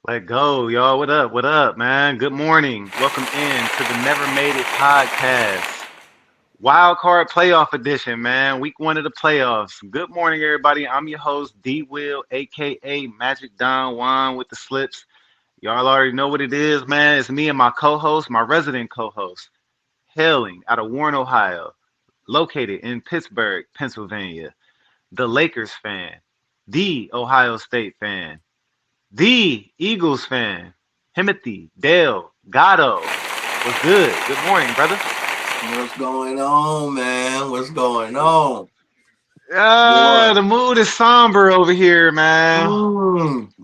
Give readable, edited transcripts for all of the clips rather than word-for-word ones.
Let go, y'all. What up? What up, man? Good morning. Welcome in to the Never Made It podcast. Wild Card Playoff Edition, man. Week one of the playoffs. Good morning, everybody. I'm your host, D Will, aka Magic Don Juan with the slips. Y'all already know what it is, man. It's me and my co-host, my resident co-host, hailing out of Warren, Ohio, located in Pittsburgh, Pennsylvania. The Lakers fan, the Ohio State fan, the Eagles fan, Timothy Dale Gatto. What's good? Good morning, brother. What's going on, man? What's going on? The Boy. mood is somber over here, man.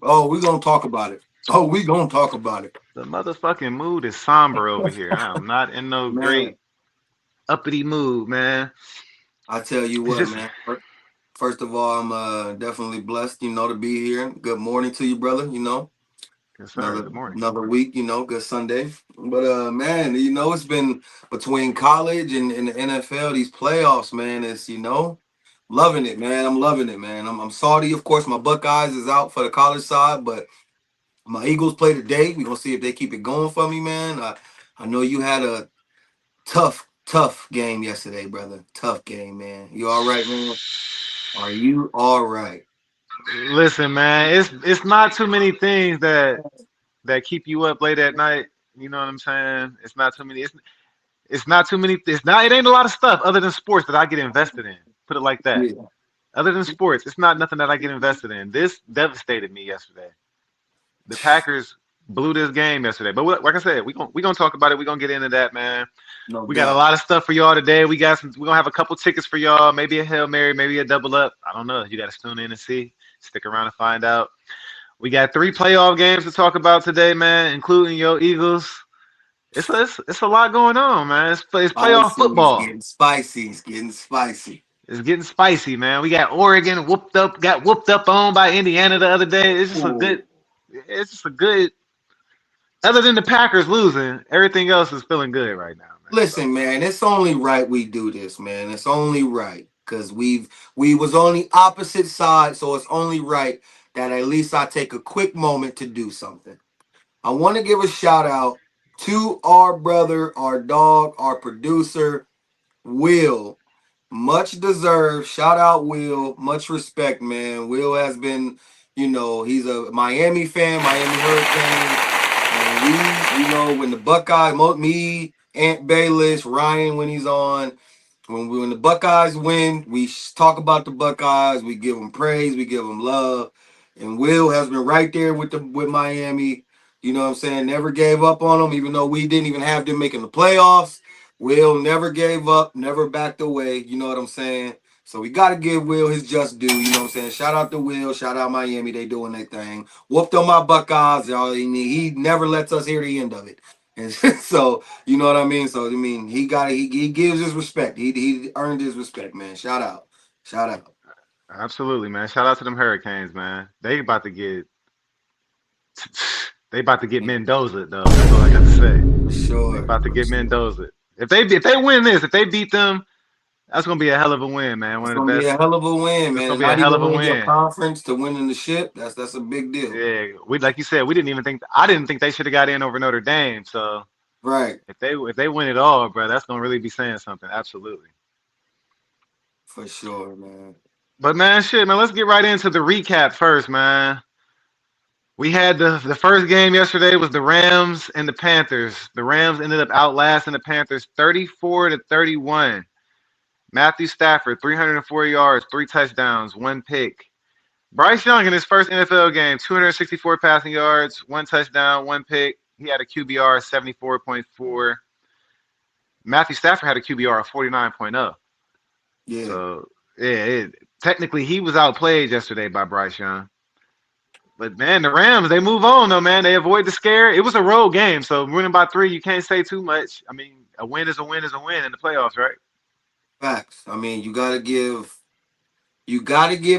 Oh, we gonna talk about it. Oh, we gonna talk about it. The motherfucking mood is somber over here. I am not in no Man, great uppity mood, man. I tell you It's what, just man. First of all, I'm definitely blessed, to be here. Good morning to you, brother. yes, sir. Another Good morning. another week, good Sunday. But man, it's been between college and the NFL, these playoffs, man, it's loving it, man. I'm loving it, man. I'm salty, of course. My Buckeyes is out for the college side, but my Eagles play today. We're gonna see if they keep it going for me, man. I know you had a tough game yesterday, brother. Tough game, man. You all right, man? Are you all right? Listen, man, it's not too many things that keep you up late at night. You know what I'm saying? It's not too many. It's not too many. It's not. It ain't a lot of stuff other than sports that I get invested in. Put it like that. Yeah. Other than sports, it's not nothing that I get invested in. This devastated me yesterday. The Packers blew this game yesterday. But like I said, we gonna talk about it. We gonna get into that, man. No We got a doubt. lot of stuff for y'all today. We're gonna have a couple tickets for y'all. Maybe a Hail Mary, maybe a double up. I don't know. You got to tune in and see. Stick around and find out. We got three playoff games to talk about today, man, including your Eagles. It's a lot going on, man. It's playoff Spicy. It's football. getting spicy. It's getting spicy. It's getting spicy, man. We got Oregon got whooped up on by Indiana the other day. Ooh. It's just a good. Other than the Packers losing, everything else is feeling good right now, man. So Listen, man, it's only right we do this, man. It's only right because we was on the opposite side, so it's only right that at least I take a quick moment to do something. I want to give a shout out to our brother, our dog, our producer, Will. Much deserved. Shout out, Will. Much respect, man. Will has been, he's a Miami fan, Miami Hurricanes. And when the Buckeyes, me, Ant Bayless, Ryan, when he's on, when the Buckeyes win, we talk about the Buckeyes. We give them praise. We give them love. And Will has been right there with Miami. You know what I'm saying? Never gave up on them, even though we didn't even have them making the playoffs. Will never gave up, never backed away. You know what I'm saying? So we got to give Will his just due. You know what I'm saying? Shout out to Will. Shout out Miami. They doing their thing. Whooped on my Buckeyes, y'all. He never lets us hear the end of it. And so, you know what I mean? So, I mean, he gives his respect. He earned his respect, man. Shout out. Shout out. absolutely, man. Shout out to them Hurricanes, man. They about to get Mendoza though. That's all I got to say. For They sure. about to For get sure. Mendoza. If they win this, if they beat them, that's gonna be a hell of a win, man. One It's of the gonna be a best. hell of a win, That's man. gonna And be a not hell even of a winning your win. conference to winning the ship. That's a big deal. Yeah, we like you said, we didn't even think. I didn't think they should have got in over Notre Dame. So Right. if they win it all, bro, that's gonna really be saying something. Absolutely. For sure, man. But man, shit, man, let's get right into the recap first, man. We had the first game yesterday was the Rams and the Panthers. The Rams ended up outlasting the Panthers 34-31. Matthew Stafford, 304 yards, three touchdowns, one pick. Bryce Young in his first NFL game, 264 passing yards, one touchdown, one pick. He had a QBR of 74.4. Matthew Stafford had a QBR of 49.0. Yeah. So, yeah, technically he was outplayed yesterday by Bryce Young. But man, the Rams, they move on though, man. They avoid the scare. It was a road game, so winning by three, you can't say too much. I mean, a win is a win is a win in the playoffs, right? Facts. I mean, you gotta give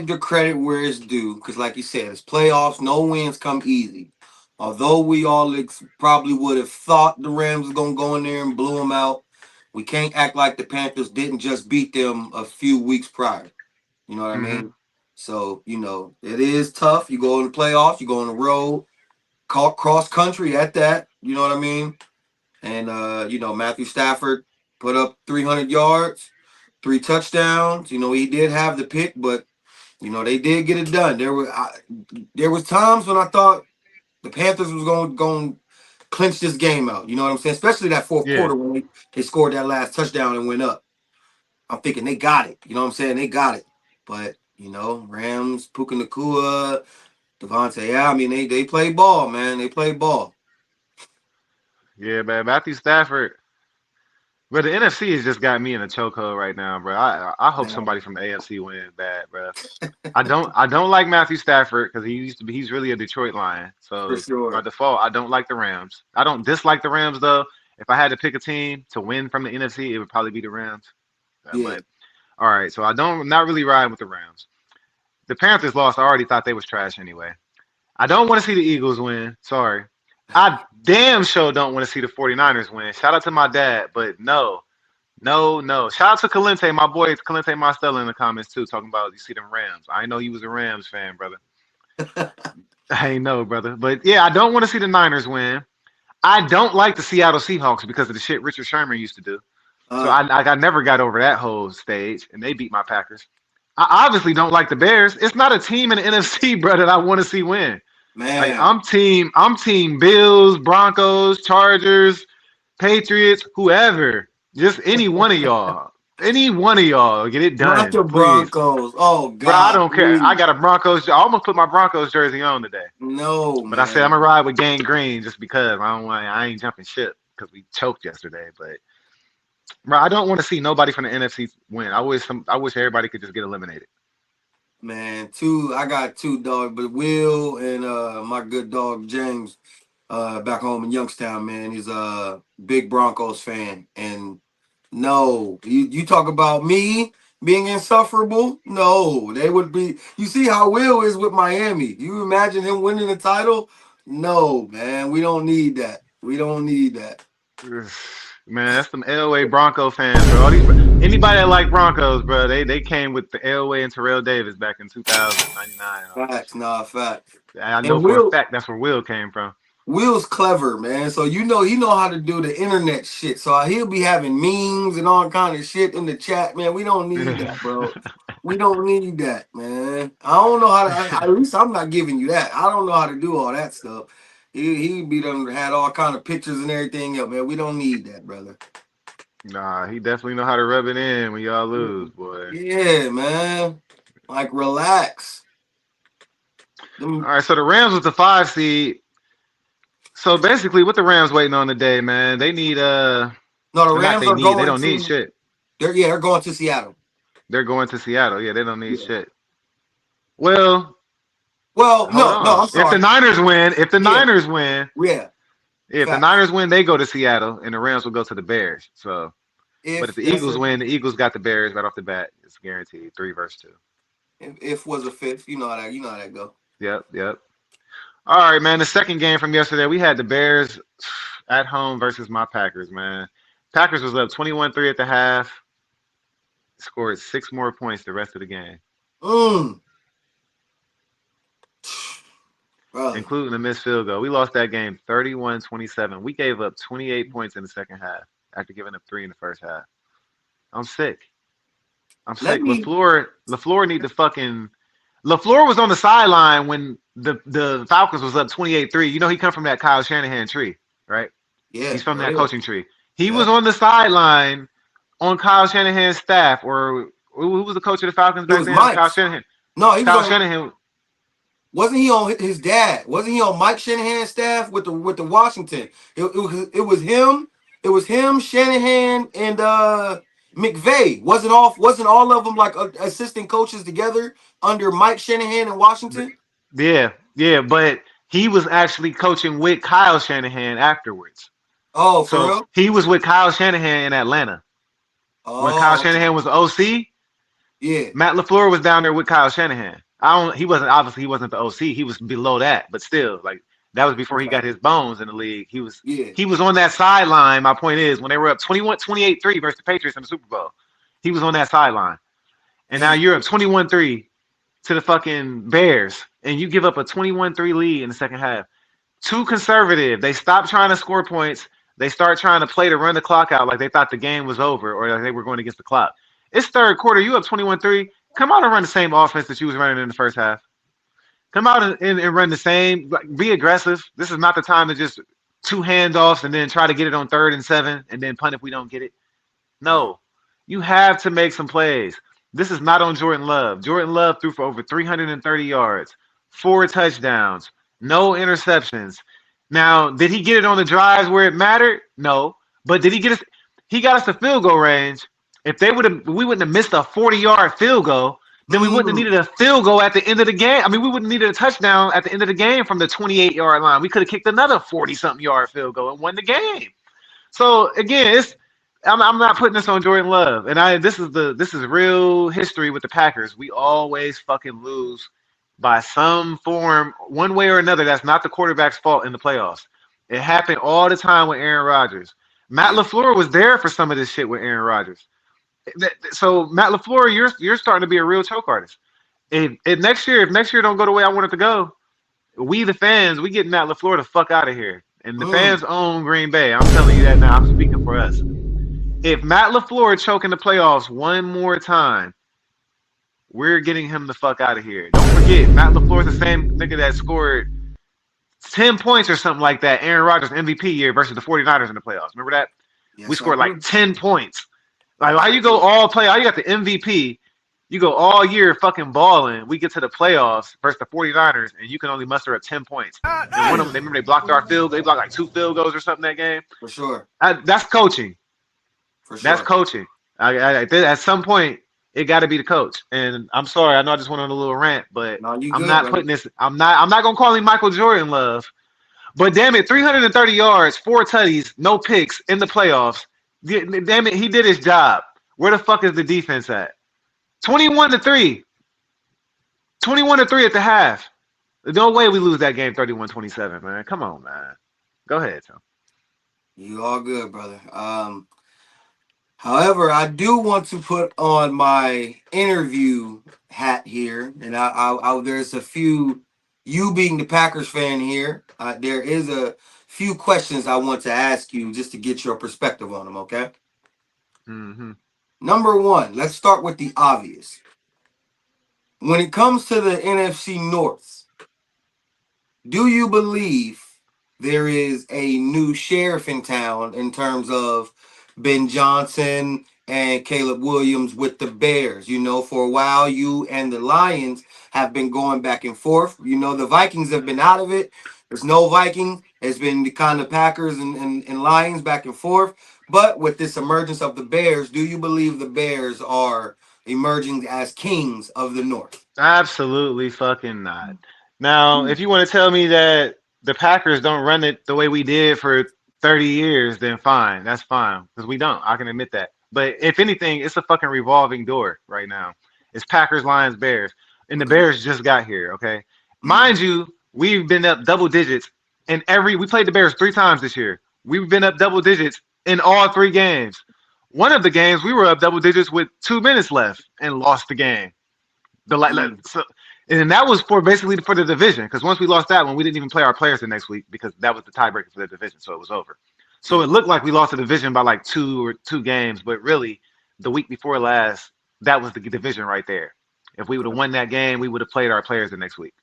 the credit where it's due, because like you said, it's playoffs. No wins come easy. Although we all probably would have thought the Rams was gonna go in there and blew them out, we can't act like the Panthers didn't just beat them a few weeks prior. You know what I Mm-hmm. mean? So it is tough. You go in the playoffs, you go on the road. cross country at that. You know what I mean? And Matthew Stafford put up 300 yards, 3 touchdowns. He did have the pick, but they did get it done. There was times when I thought the Panthers was going to clinch this game out. You know what I'm saying? Especially that fourth Yeah. quarter when they scored that last touchdown and went up. I'm thinking they got it. You know what I'm saying? They got it. But Rams, Puka Nacua, Devontae, I mean they play ball, man. They play ball. Yeah, man. Matthew Stafford. But the NFC has just got me in a chokehold right now, bro. I hope Man, somebody from the AFC wins bad, bro. I don't like Matthew Stafford because he's really a Detroit Lion. for So by sure. default, I don't like the Rams. I don't dislike the Rams though. If I had to pick a team to win from the NFC, it would probably be the Rams. Yeah. But all right, so not really riding with the Rams. The Panthers lost. I already thought they was trash anyway. I don't want to see the Eagles win. Sorry. I damn sure don't want to see the 49ers win. Shout out to my dad, but no. No, no. Shout out to Calente, my boy Calente Mostella in the comments too, talking about you see them Rams. I know you was a Rams fan, brother. I ain't know, brother. But yeah, I don't want to see the Niners win. I don't like the Seattle Seahawks because of the shit Richard Sherman used to do. So I never got over that whole stage, and they beat my Packers. I obviously don't like the Bears. It's not a team in the NFC, bro, that I want to see win. Like Man, I'm team Bills, Broncos, Chargers, Patriots, whoever. Just any one of y'all. Any one of y'all get it not done, the please. Broncos. Oh Bro, I God, don't care. I please. got a Broncos. I almost put my Broncos jersey on today, No, but I said I'm gonna man. ride with Gang Green just because I don't want. I ain't jumping ship because we choked yesterday. But bro, I don't want to see nobody from the NFC win. I wish everybody could just get eliminated. Man, I got two dogs, but Will and my good dog James back home in Youngstown, man, he's a big Broncos fan. And no, you talk about me being insufferable. No, they would be. You see how Will is with Miami. You imagine him winning the title? No, man, we don't need that. We don't need that. Man, that's some Elway Bronco fans, bro. Anybody that like Broncos, bro, they came with the Elway and Terrell Davis back in 2099 and all that Facts, shit. nah, facts. I know And for a fact that's where Will came from. Will's clever, man. So he know how to do the internet shit. So he'll be having memes and all kind of shit in the chat, man. We don't need that, bro. We don't need that, man. I don't know how to. At least I'm not giving you that. I don't know how to do all that stuff. He be done had all kind of pictures and everything up, man. We don't need that, brother. Nah, he definitely know how to rub it in when y'all lose, boy. Yeah, man. Like relax. All Them, right, so the Rams was the 5 seed. So basically, what the Rams waiting on today, man? They need no, the or not Rams they are need. They going don't need to. shit. They're going to Seattle. They're going to Seattle. Yeah, they don't need Yeah. shit. Well, Well, hold no, on. I'm sorry. If the Yeah, Niners win, yeah. if the Facts. Niners win, they go to Seattle, and the Rams will go to the Bears. So, but if If the that's Eagles a win, the Eagles got the Bears right off the bat. It's guaranteed 3-2. if was a fifth, you know how that go. Yep, yep. All right, man. The second game from yesterday, we had the Bears at home versus my Packers, man. Packers was up 21-3 at the half, scored 6 more points the rest of the game, Mm, brother. including a missed field goal. We lost that game 31-27. We gave up 28 points in the second half after giving up 3 in the first half. I'm sick. I'm Let sick. me. LaFleur need to fucking LaFleur was on the sideline when the Falcons was up 28-3. You know he come from that Kyle Shanahan tree, right? Yeah, He's from for that real. coaching tree. He was Yeah. on the sideline on Kyle Shanahan's staff, or who was the coach of the Falcons It back was then? Kyle Mike's. Shanahan. No, he was Kyle on. Shanahan. Wasn't he on his dad? Wasn't he on Mike Shanahan's staff with the Washington? It was him. It was him, Shanahan, and McVay. Wasn't all of them like assistant coaches together under Mike Shanahan in Washington? Yeah, yeah, but he was actually coaching with Kyle Shanahan afterwards. Oh, for So real? he was with Kyle Shanahan in Atlanta when Kyle Oh, okay. Shanahan was OC. Yeah, Matt LaFleur was down there with Kyle Shanahan. I don't. He wasn't the OC. He was below that, but still, like that was before he okay. got his bones in the league. He was Yeah. he was on that sideline. My point is, when they were up 28-3 versus the Patriots in the Super Bowl, he was on that sideline. And now Man, you're up 21-3 to the fucking Bears, and you give up a 21-3 lead in the second half. too conservative. They stopped trying to score points. They start trying to play to run the clock out like they thought the game was over or like they were going against the clock. It's third quarter. You up 21-3. Come out and run the same offense that you was running in the first half. Come out and run the same. Be aggressive. This is not the time to just two handoffs and then try to get it on 3rd and 7 and then punt if we don't get it. No, you have to make some plays. This is not on Jordan Love. Jordan Love threw for over 330 yards, 4 touchdowns, no interceptions. Now, did he get it on the drives where it mattered? No. But did he get us? He got us to field goal range. If we wouldn't have missed a 40-yard field goal, then we wouldn't have needed a field goal at the end of the game. I mean, we wouldn't have needed a touchdown at the end of the game from the 28-yard line. We could have kicked another 40-something yard field goal and won the game. So again, I'm not putting this on Jordan Love, and this is real history with the Packers. We always fucking lose by some form, one way or another. That's not the quarterback's fault in the playoffs. It happened all the time with Aaron Rodgers. Matt LaFleur was there for some of this shit with Aaron Rodgers. So Matt LaFleur, you're starting to be a real choke artist. If next year don't go the way I want it to go, we the fans, we getting Matt LaFleur the fuck out of here. And the fans own Green Bay. I'm telling you that now. I'm speaking for us. If Matt LaFleur choke in the playoffs one more time, we're getting him the fuck out of here. Don't forget, Matt LaFleur's the same nigga that scored 10 points or something like that Aaron Rodgers MVP year versus the 49ers in the playoffs. Remember that? Yes, we scored like 10 points. Like, how you go all play? How you got the MVP? You go all year fucking balling. We get to the playoffs versus the 49ers, and you can only muster up 10 points. And one of them, remember they blocked our field. They blocked like 2 field goals or something that game. For sure. That's coaching. For sure. That's coaching. At some point, it got to be the coach. And I'm sorry, I know I just went on a little rant, but I'm not putting this. I'm not gonna call him Michael Jordan Love. But damn it, 330 yards, 4 tutties, no picks in the playoffs. Damn it, he did his job. Where the fuck is the defense at? 21-3. 21-3 at the half. There's no way we lose that game 31-27, man. Come on, man. Go ahead, Tom. You all good, brother. However, I do want to put on my interview hat here, and there's a few. You being the Packers fan here, there is a few questions I want to ask you just to get your perspective on them. Okay. Mm-hmm. Number one, let's start with the obvious. When it comes to the NFC North, do you believe there is a new sheriff in town in terms of Ben Johnson and Caleb Williams with the Bears? You know, for a while, you and the Lions have been going back and forth. You know, the Vikings have been out of it. There's no Viking. It's been the kind of Packers and Lions back and forth. But with this emergence of the Bears, do you believe the Bears are emerging as kings of the North? Absolutely fucking not. Now, if you want to tell me that the Packers don't run it the way we did for 30 years, then fine. That's fine. Because we don't. I can admit that. But if anything, it's a fucking revolving door right now. It's Packers, Lions, Bears. And the Bears just got here, okay? Mind you, we've been up double digits in we played the Bears 3 times this year. We've been up double digits in all 3 games. One of the games, we were up double digits with 2 minutes left and lost the game. And that was basically for the division, because once we lost that one, we didn't even play our players the next week because that was the tiebreaker for the division, so it was over. So it looked like we lost the division by like 2 games, but really, the week before last, that was the division right there. If we would have won that game, we would have played our players the next week.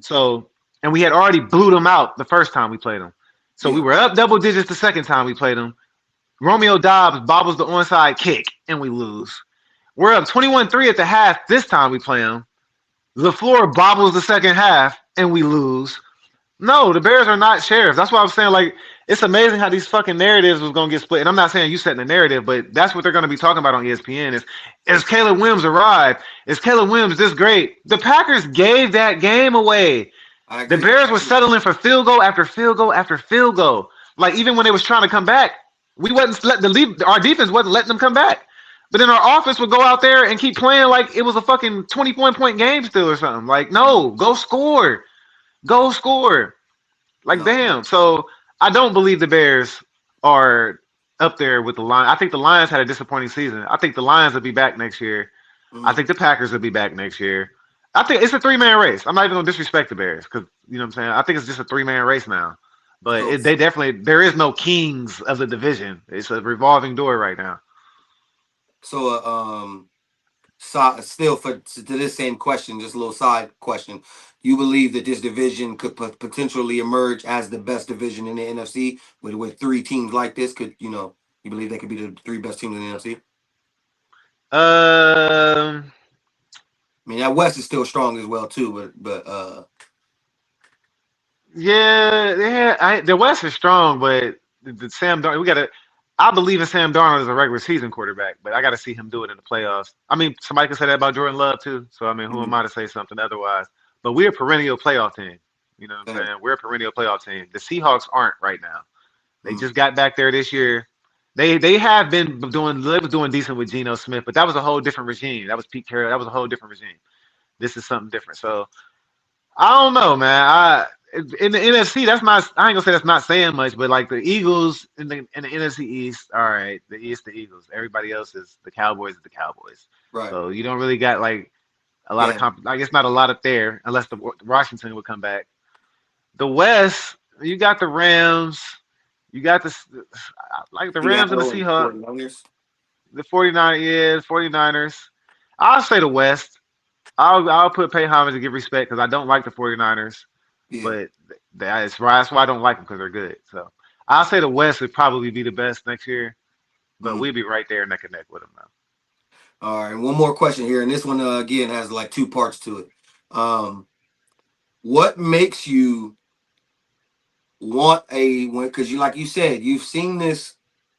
So, and we had already blew them out the first time we played them. So we were up double digits the second time we played them. Romeo Dobbs bobbles the onside kick, and we lose. We're up 21-3 at the half this time we play them. LaFleur bobbles the second half, and we lose. No, the Bears are not sheriffs. That's why I'm saying, like, it's amazing how these fucking narratives was going to get split. And I'm not saying you setting the narrative, but that's what they're going to be talking about on ESPN is Caleb Williams arrived? Is Caleb Williams this great? The Packers gave that game away. The Bears were settling for field goal after field goal after field goal. Like, even when they was trying to come back, we wasn't our defense wasn't letting them come back. But then our offense would go out there and keep playing like it was a fucking 21-point game still or something. Like, no, go score. Go score. Like, damn. So I don't believe the Bears are up there with the Lions. I think the Lions had a disappointing season. I think the Lions will be back next year. I think the Packers will be back next year. I think it's a 3-man race. I'm not even gonna disrespect the Bears because you know what I'm saying. I think it's just a 3-man race now. But So they definitely there is no kings of the division. It's a revolving door right now. so still for to this same question, just a little side question. You believe that this division could potentially emerge as the best division in the NFC with three teams like this? Could you believe they could be the three best teams in the NFC? Um, I mean, that West is still strong as well too, but yeah. The West is strong, but the Sam Darnold, we gotta. I believe in Sam Darnold as a regular season quarterback, but I got to see him do it in the playoffs. I mean, somebody can say that about Jordan Love too. So I mean, who am mm, I to say something otherwise? But we're a perennial playoff team. You know what I'm okay, saying? We're a perennial playoff team. The Seahawks aren't right now. They mm, just got back there this year. They have been doing they was doing decent with Geno Smith, but that was a whole different regime. That was Pete Carroll. That was a whole different regime. This is something different. So I don't know, man. In the NFC, that's not. I ain't gonna say that's not saying much, but like the Eagles in the NFC East, all right, the East, the Eagles. Everybody else is the Cowboys, is the Cowboys. right, So you don't really got like a lot of yeah, comp. I guess not a lot up there, unless the Washington would come back. The West, you got the Rams. You got the like the Rams and the Seattle and Seahawks, 49ers. the 49 yeah, 49ers. I'll say the West. I'll pay homage and give respect because I don't like the 49ers, Yeah. but that's why I don't like them because they're good. So I'll say the West would probably be the best next year, but Mm. we'd be right there neck and neck with them now. All right, one more question here, and this one again has like two parts to it. Um, what makes you want because you like you said you've seen this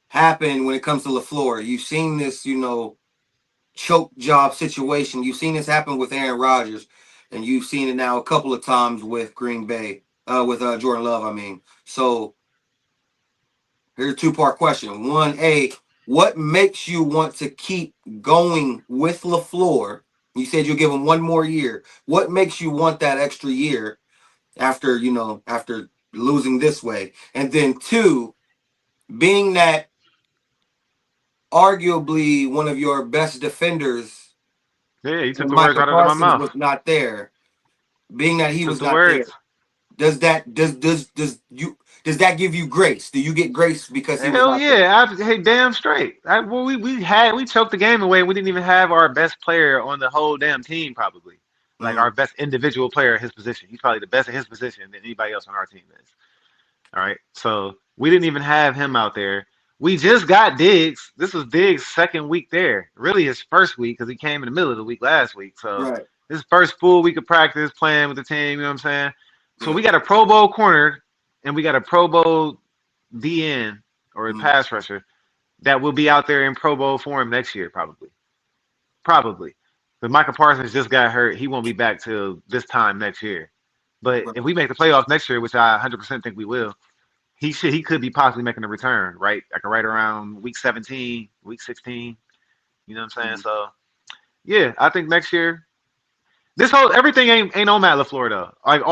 happen when it comes to LaFleur. You've seen this, choke job situation. You've seen this happen with Aaron Rodgers, and you've seen it now a couple of times with Green Bay, with Jordan Love. I mean, so here's a two-part question. One, what makes you want to keep going with LaFleur? You said you'll give him one more year. What makes you want that extra year after losing this way? And then two, being that arguably one of your best defenders Yeah, you took when the words Michael right out of my Parsons mouth. was not there, being that You he took was the not there, words. does that give you grace? Do you get grace because he was Hell not there? yeah! Hey, damn straight. Well, we choked the game away. We didn't even have our best player on the whole damn team. Probably like Mm, our best individual player at his position. He's probably the best at his position than anybody else on our team is. All right, so we didn't even have him out there. We just got Diggs. This was Diggs' second week there. Really, his first week because he came in the middle of the week last week. So right. his first full week of practice playing with the team. You know what I'm saying? So Yeah. we got a Pro Bowl corner and we got a Pro Bowl DN or a Mm, pass rusher that will be out there in Pro Bowl form next year, probably. Probably. But Michael Parsons just got hurt. He won't be back till this time next year. But right. if we make the playoffs next year, which I 100% think we will, he could be possibly making a return, right? Like right around week 17, week 16. You know what I'm saying? Mm, So yeah, I think next year this whole everything ain't on Matt LaFleur though. Like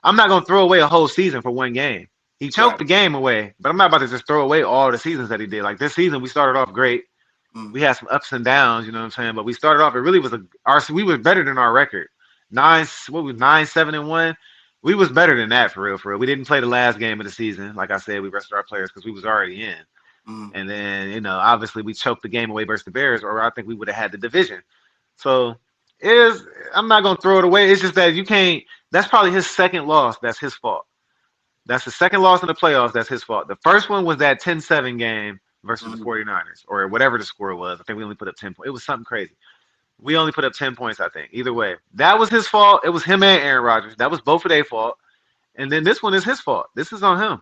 I'm not gonna throw away a whole season for one game. He choked right. the game away, but I'm not about to just throw away all the seasons that he did. Like this season, we started off great. Mm, We had some ups and downs, you know what I'm saying? But we started off. It really was we were better than our record. What was 9-7-1. We was better than that for real, for real. We didn't play the last game of the season. Like I said, we rested our players because we was already in. mm, And then, obviously we choked the game away versus the Bears, or I think we would have had the division. So it is I'm not gonna throw it away. It's just that you can't that's probably his second loss. That's his fault. That's the second loss in the playoffs. That's his fault. The first one was that 10-7 game versus the mm, 49ers, or whatever the score was. I think we only put up 10 points. It was something crazy. We only put up 10 points, I think. Either way, that was his fault. It was him and Aaron Rodgers. That was both of their fault. And then this one is his fault. This is on him.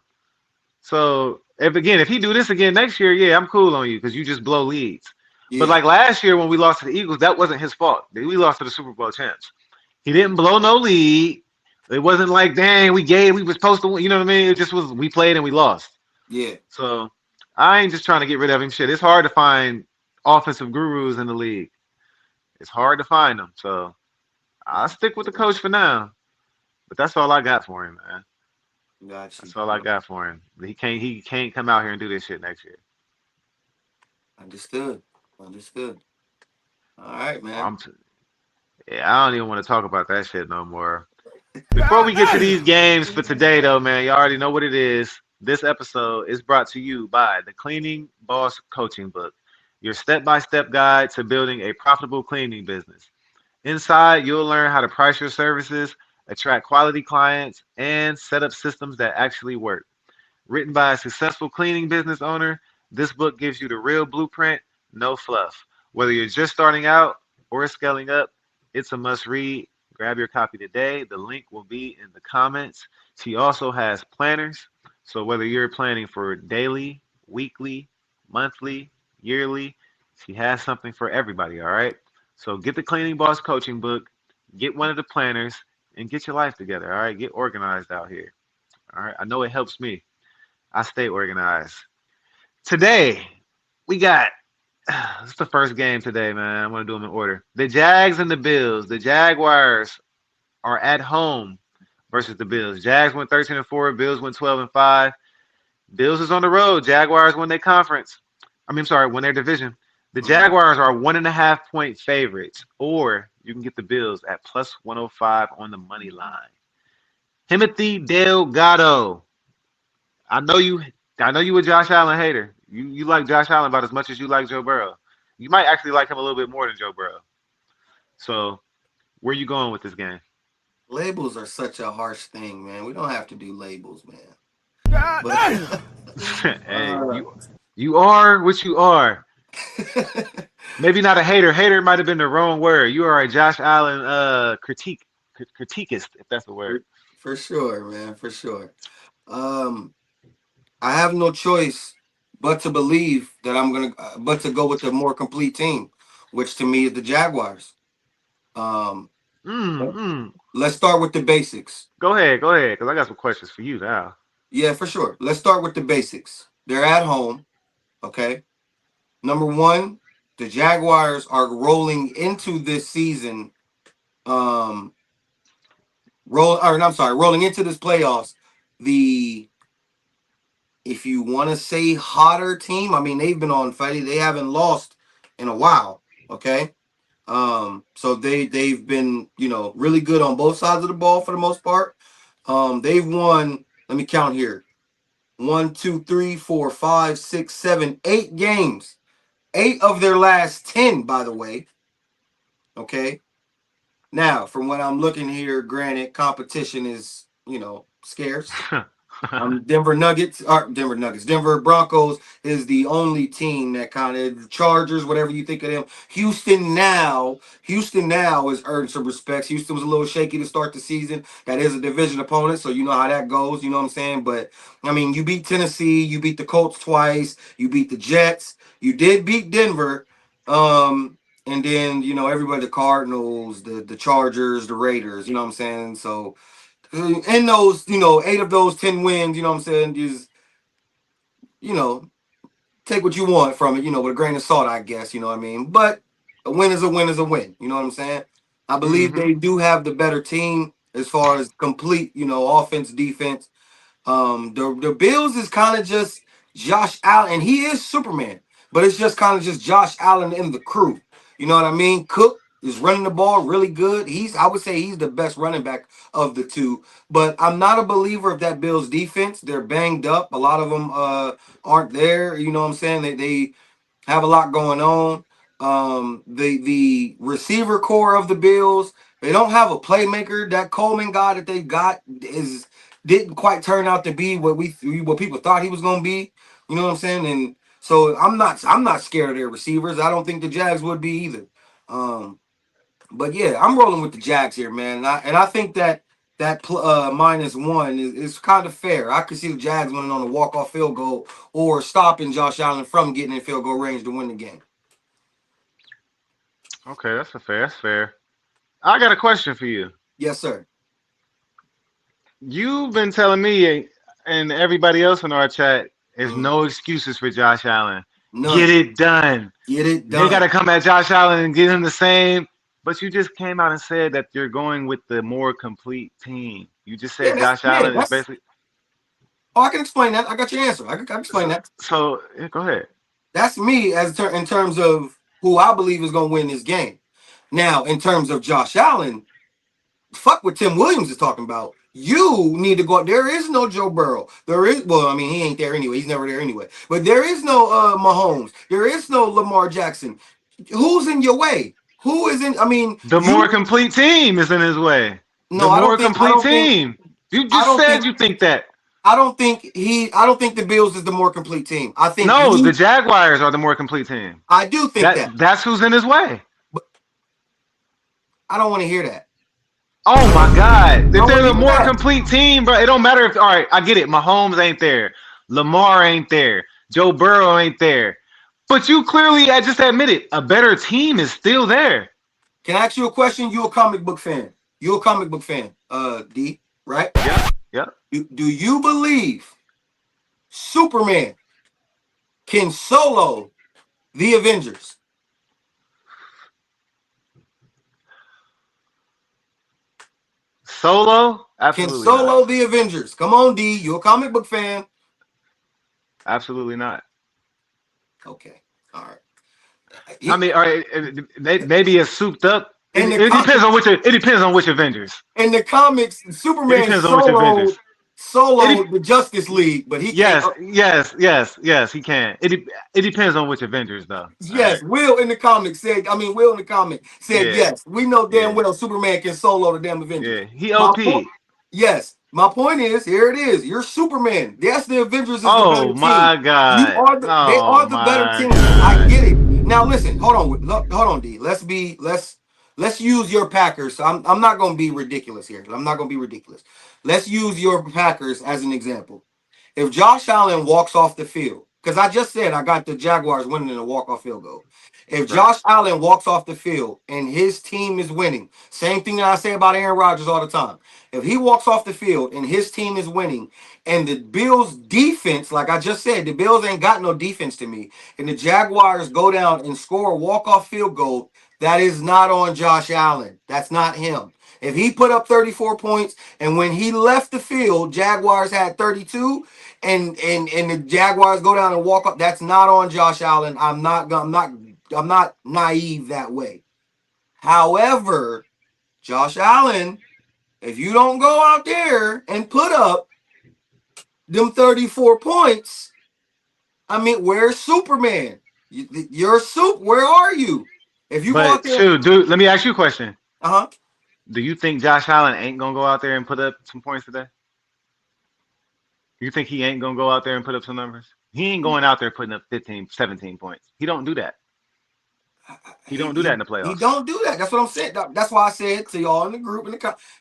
So if he do this again next year, yeah, I'm cool on you because you just blow leads. But yeah. like last year when we lost to the Eagles, that wasn't his fault. We lost to the Super Bowl champs. He Mm, didn't blow no lead. It wasn't like, dang, we were supposed to win. You know what I mean? It just was we played and we lost. yeah. So I ain't just trying to get rid of him. Shit, it's hard to find offensive gurus in the league. It's hard to find them. So I'll stick with the coach for now. But that's all I got for him, man. Got you. That's all I got for him. He can't come out here and do this shit next year. Understood. Understood. All right, man. I'm Yeah, I don't even want to talk about that shit no more. Before we get to these games for today, though, man, you already know what it is. This episode is brought to you by the Cleaning Boss Coaching Book, your step by step guide to building a profitable cleaning business. Inside, you'll learn how to price your services, attract quality clients, and set up systems that actually work. Written by a successful cleaning business owner, this book gives you the real blueprint, no fluff. Whether you're just starting out or scaling up, it's a must read. Grab your copy today. The link will be in the comments. She also has planners. So whether you're planning for daily, weekly, monthly, yearly, she has something for everybody, all right? So get the Cleaning Boss coaching book, get one of the planners, and get your life together, all right? Get organized out here. All right. I know it helps me. I stay organized. Today, we got it's the first game today, man. I'm gonna do them in order. The Jags and the Bills. The Jaguars are at home versus the Bills. Jags went 13-4. Bills went 12-5. Bills is on the road. Jaguars won their conference. I mean, I'm sorry, won their division. The Mhm. Jaguars are 1.5 point favorites, or you can get the Bills at plus 105 on the money line. Timothy Delgado. I know you. I know you a Josh Allen hater. You like Josh Allen about as much as you like Joe Burrow. You might actually like him a little bit more than Joe Burrow. So where you going with this game? Labels are such a harsh thing, man. We don't have to do labels, man. But Hey, uh, you are what you are. Maybe not a hater. Hater might have been the wrong word. You are a Josh Allen critiquist, if that's the word. for, for sure, man, for sure. Um, I have no choice but to believe that but to go with the more complete team, which to me is the Jaguars. Um, Mm. let's start with the basics. Go ahead, because I got some questions for you now. Yeah, for sure. Let's start with the basics. They're at home. Okay. Number one, the Jaguars are rolling into this season. Um, rolling into this playoffs. The If you want to say hotter team, I mean they've been on fighting. They haven't lost in a while. Okay. So they've been really good on both sides of the ball for the most part. They've won. Let me count here: one, two, three, four, five, six, seven, 8 games. 8 of their last 10, by the way. Okay. Now, from what I'm looking here, granted, competition is scarce. Denver Broncos is the only team that kind of Chargers, whatever you think of them. Houston now has earned some respects. Houston was a little shaky to start the season. That is a division opponent, so you know how that goes. You know what I'm saying? But I mean, you beat Tennessee, you beat the Colts twice, you beat the Jets, you did beat Denver, and then everybody, the Cardinals, the Chargers, the Raiders. You know what I'm saying? So in those, 8 of those 10 wins, you know what I'm saying, is, you know, take what you want from it, with a grain of salt, I guess, you know what I mean? But a win is a win is a win, you know what I'm saying? I believe Hmm. they do have the better team as far as complete, offense, defense. The Bills is kind of just Josh Allen, and he is Superman, but it's just kind of just Josh Allen and the crew. You know what I mean? Cook is running the ball really good. I would say he's the best running back of the two. But I'm not a believer of that Bills defense. They're banged up. A lot of them aren't there. You know what I'm saying? They have a lot going on. The receiver core of the Bills, they don't have a playmaker. That Coleman guy that they got is didn't quite turn out to be what people thought he was going to be. You know what I'm saying? And so I'm not scared of their receivers. I don't think the Jags would be either. Um, but yeah, I'm rolling with the Jags here, man. And I think that -1 is kind of fair. I could see the Jags winning on a walk-off field goal or stopping Josh Allen from getting in field goal range to win the game. Okay, that's a fair. That's fair. I got a question for you. Yes, sir. You've been telling me and everybody else in our chat is Mhm. no excuses for Josh Allen. Get None. it done. Get it They got done. to come at Josh Allen and get him the same. But you just came out and said that you're going with the more complete team. You just Yeah, said Josh Allen is that's. basically. Oh, I can explain that. I got your answer. I can explain So, that. yeah, go ahead. That's me in terms of who I believe is going to win this game. Now, in terms of Josh Allen, fuck what Tim Williams is talking about. You need to go out. There is no Joe Burrow. There is, well, I mean, he ain't there anyway. He's never there anyway. But there is no Mahomes. There is no Lamar Jackson. Who's in your way? Who is in? I mean, The more complete team is in his way. No, the I more don't think. complete team. You just said you think that. I don't think the Bills is the more complete team. I think the Jaguars are the more complete team. I do think that. That's who's in his way. But I don't want to hear that. Oh my God! If they're the more complete team, bro, it don't matter if. All right, I get it. Mahomes ain't there. Lamar ain't there. Joe Burrow ain't there. But you clearly just admitted a better team is still there. Can I ask you a question? You a comic book fan? You a comic book fan? D, right? Yeah. Do you believe Superman can solo the Avengers? Solo? Absolutely can solo not. the Avengers? Come on, D. You a comic book fan? Absolutely not. Okay. All right. I mean, all right, maybe it's souped up. It depends on which Avengers. In the comics, Superman solo the Justice League, but he yes, he can. It depends on which Avengers though. Yes, right. Will in the comic said. Yes. We know damn well Superman can solo the damn Avengers. Yeah, he OP. Yes. My point is, here it is. You're Superman. Yes, the Avengers is the better team. Oh my God. They are the better team. I get it. Now listen, hold on, D. Let's use your Packers. I'm not going to be ridiculous here. I'm not going to be ridiculous. Let's use your Packers as an example. If Josh Allen walks off the field, because I just said I got the Jaguars winning in a walk-off field goal. If Josh Allen walks off the field and his team is winning, same thing that I say about Aaron Rodgers all the time. If he walks off the field and his team is winning and the Bills defense, like I just said, the Bills ain't got no defense to me, and the Jaguars go down and score a walk-off field goal, that is not on Josh Allen. That's not him. If he put up 34 points and when he left the field, Jaguars had 32 and the Jaguars go down and walk up, that's not on Josh Allen. I'm not naive that way. However, Josh Allen, if you don't go out there and put up them 34 points, I mean, where's Superman? Where are you? If you go out there, dude, let me ask you a question. Uh-huh. Do you think Josh Allen ain't gonna go out there and put up some points today? You think he ain't gonna go out there and put up some numbers? He ain't going out there putting up 15, 17 points. He don't do that. He don't do that in the playoffs. He don't do that. That's what I'm saying. That's why I said to y'all in the group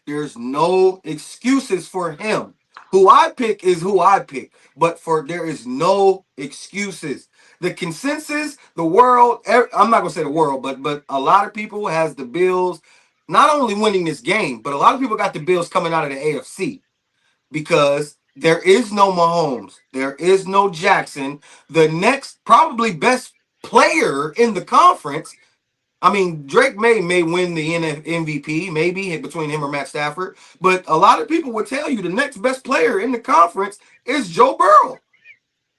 there's no excuses for him. Who I pick is who I pick, but there is no excuses. The consensus, the world, I'm not gonna say the world, but a lot of people has the Bills not only winning this game, but a lot of people got the Bills coming out of the AFC because there is no Mahomes, there is no Jackson. The next probably best player in the conference. I mean, Drake may win the MVP, maybe between him or Matt Stafford, but a lot of people would tell you the next best player in the conference is Joe Burrow.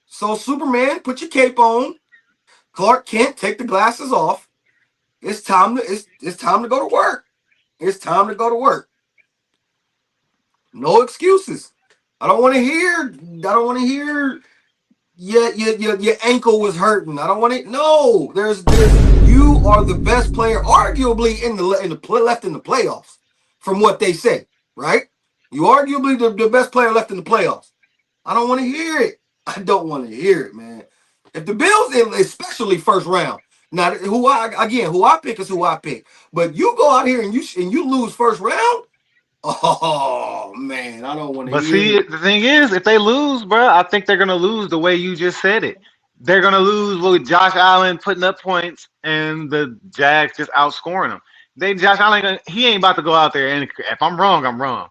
So Superman, put your cape on. Clark Kent, take the glasses off. It's time to go to work. It's time to go to work. No excuses. I don't want to hear your ankle was hurting. I don't want it. No, you are the best player, arguably in the left in the playoffs, from what they say, right? You arguably the best player left in the playoffs. I don't want to hear it. I don't want to hear it, man. If the Bills, especially first round, now who I pick is who I pick. But you go out here and you lose first round. Oh man, I don't want to. But see, the thing is, if they lose, bro, I think they're gonna lose the way you just said it. They're gonna lose with Josh Allen putting up points and the Jags just outscoring them. Josh Allen, he ain't about to go out there, and if I'm wrong, I'm wrong.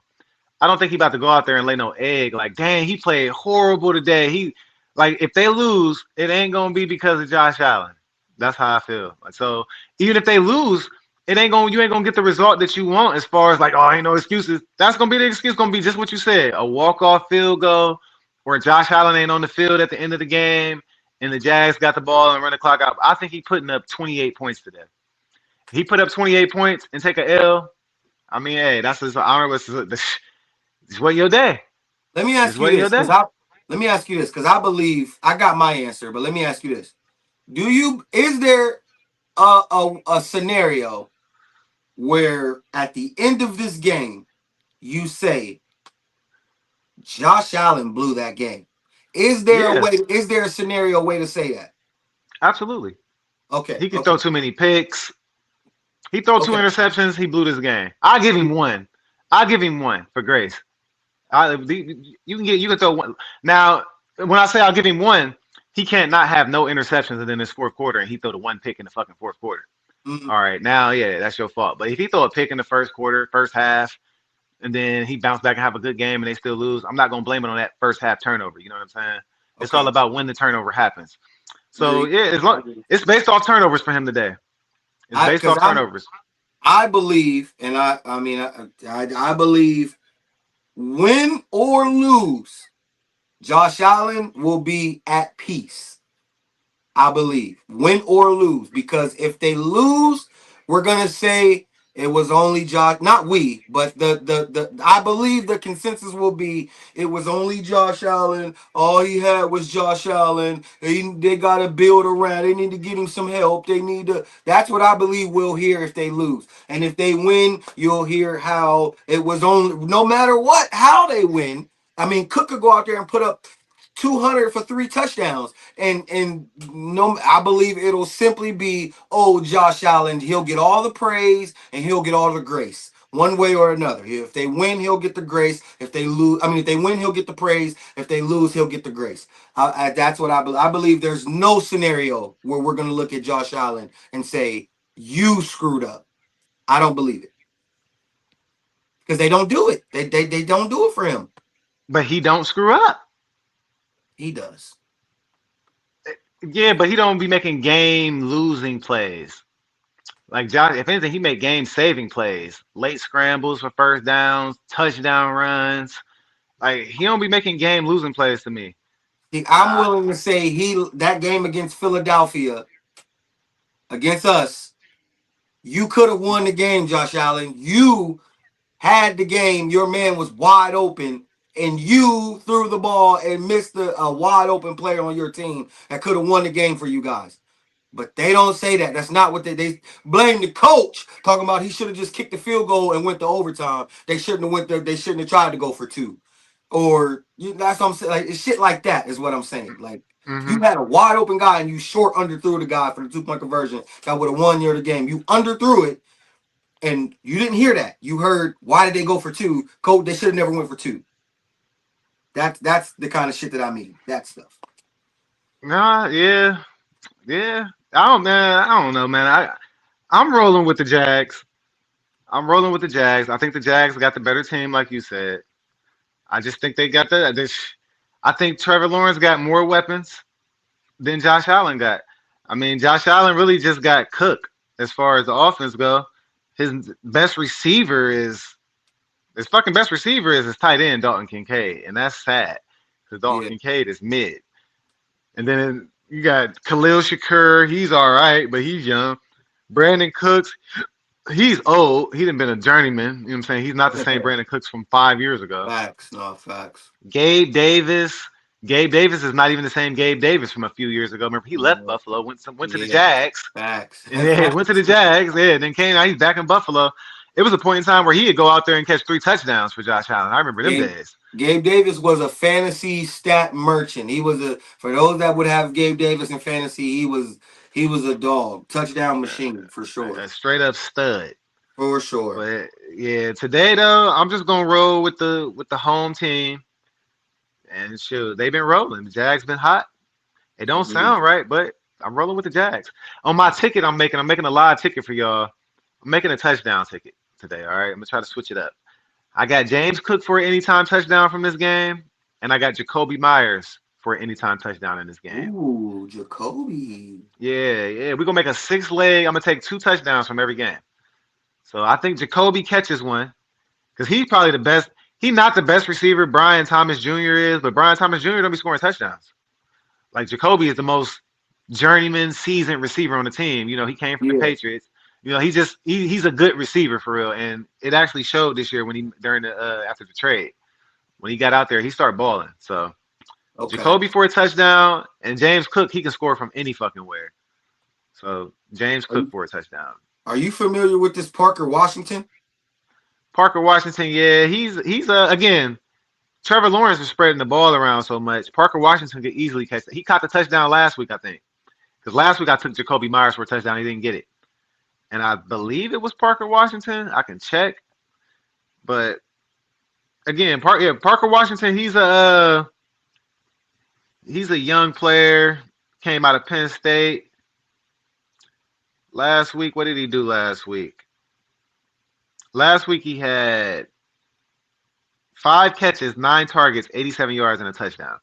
I don't think he about to go out there and lay no egg. Like, dang, he played horrible today. If they lose, it ain't gonna be because of Josh Allen. That's how I feel. So even if they lose, you ain't gonna get the result that you want as far as ain't no excuses. That's gonna be the excuse. Gonna be just what you said, a walk-off field goal, where Josh Allen ain't on the field at the end of the game, and the Jags got the ball and run the clock out. I think he putting up 28 points today. He put up 28 points and take a L. I mean, hey, that's his honor. It's what your day. Let me It's ask you what your this, day. because I believe I got my answer, but let me ask you this: is there a scenario where at the end of this game you say Josh Allen blew that game? Is there a Yeah, way? Is there a scenario way to say that? absolutely. Okay, He can throw okay, too many picks. He throw two okay, interceptions. He blew this game. I'll give him one. I'll give him one for grace. You can throw one. Now, when I say I'll give him one, he can't not have no interceptions and then this fourth quarter and he throw the one pick in the fucking fourth quarter. mm, All right, now yeah, that's your fault. But if he throw a pick in the first quarter, first half, and then he bounce back and have a good game and they still lose, I'm not gonna blame it on that first half turnover. You know what I'm saying? It's all okay. about when the turnover happens. So Agreed. yeah, it's based off turnovers for him today. It's I based because off turnovers. I believe, and I mean I believe win or lose, Josh Allen will be at peace. I believe, win or lose, because if they lose, we're gonna say it was only Josh. Not we, but the I believe the consensus will be it was only Josh Allen. All he had was Josh Allen. They got to build around. They need to get him some help. They need to. That's what I believe we'll hear if they lose, and if they win, you'll hear how it was only no matter what how they win. I mean, Cook could go out there and put up 200 for 3 touchdowns. And no, I believe it'll simply be, oh, Josh Allen, he'll get all the praise and he'll get all the grace. One way or another. If they win, he'll get the grace. If they lose, I mean, if they win, he'll get the praise. If they lose, he'll get the grace. That's what I believe. I believe there's no scenario where we're going to look at Josh Allen and say, you screwed up. I don't believe it. Because they don't do it. They don't do it for him. But he don't screw up. He does. Yeah, but he don't be making game losing plays. Like Josh, if anything, he make game saving plays, late scrambles for first downs, touchdown runs. Like he don't be making game losing plays to me. See, I'm Uh, willing to say that game against Philadelphia, against us, you could have won the game, Josh Allen. You had the game. Your man was wide open, and you threw the ball and missed a wide open player on your team that could have won the game for you guys. But they don't say that. That's not what they blame the coach, talking about he should have just kicked the field goal and went to overtime. They shouldn't have went there. They shouldn't have tried to go for two. Or that's what I'm saying. Like it's shit like that is what I'm saying. Like you hmm had a wide open guy and you short underthrew the guy for the 2 point conversion that would have won you the game. You underthrew it and you didn't hear that. You heard why did they go for two? Coach, they should have never went for two. That's the kind of shit that I mean. That stuff. Nah, yeah, yeah. I don't know, man. I'm rolling with the Jags. I'm rolling with the Jags. I think the Jags got the better team, like you said. I just think they got the. I think Trevor Lawrence got more weapons than Josh Allen got. I mean, Josh Allen really just got cooked as far as the offense go. His best receiver is his fucking best receiver is his tight end Dalton Kincaid, and that's sad because Dalton Yeah. Kincaid is mid. And then you got Khalil Shakur, he's all right, but he's young. Brandon Cooks, he's old. He done been a journeyman. You know what I'm saying? He's not the same Brandon Cooks from 5 years ago. Facts, no facts. Gabe Davis. Gabe Davis is not even the same Gabe Davis from a few years ago. Remember, he left Buffalo, went to the Yeah, Jags, facts. and yeah, went to the Jags. Yeah, then came out. He's back in Buffalo. It was a point in time where he would go out there and catch 3 touchdowns for Josh Allen. I remember them Gabe, days. Gabe Davis was a fantasy stat merchant. He was a for those that would have Gabe Davis in fantasy, he was a dog, touchdown machine for sure, A straight up stud. for sure. But yeah, today though, I'm just gonna roll with the home team. And shoot, they've been rolling. The Jags been hot. It don't Agreed. sound right, but I'm rolling with the Jags. On my ticket, I'm making a live ticket for y'all. I'm making a touchdown ticket today. All right, I'm gonna try to switch it up. I got James Cook for an anytime touchdown from this game, and I got Jacoby Myers for an anytime touchdown in this game. Ooh, Jacoby. Yeah, yeah, we're gonna make a 6 leg. I'm gonna take 2 touchdowns from every game. So I think Jacoby catches one because he's probably the best. He's not the best receiver Brian Thomas Jr. is, but Brian Thomas Jr. don't be scoring touchdowns. Like Jacoby is the most journeyman seasoned receiver on the team. You know, he came from the Yeah, Patriots. You know, he's a good receiver for real, and it actually showed this year when he during the after the trade when he got out there, he started balling. So Okay. Jacoby for a touchdown, and James Cook he can score from any fucking where. So James Are Cook you, for a touchdown. are you familiar with this Parker Washington? Parker Washington, yeah, he's again. Trevor Lawrence was spreading the ball around so much. Parker Washington could easily catch it. He caught the touchdown last week, I think, because last week I took Jacoby Myers for a touchdown. He didn't get it, and I believe it was Parker Washington. I can check, but again, Parker Washington, he's a young player. Came out of Penn State last week. What did he do last week? Last week he had 5 catches, 9 targets, 87 yards, and a touchdown.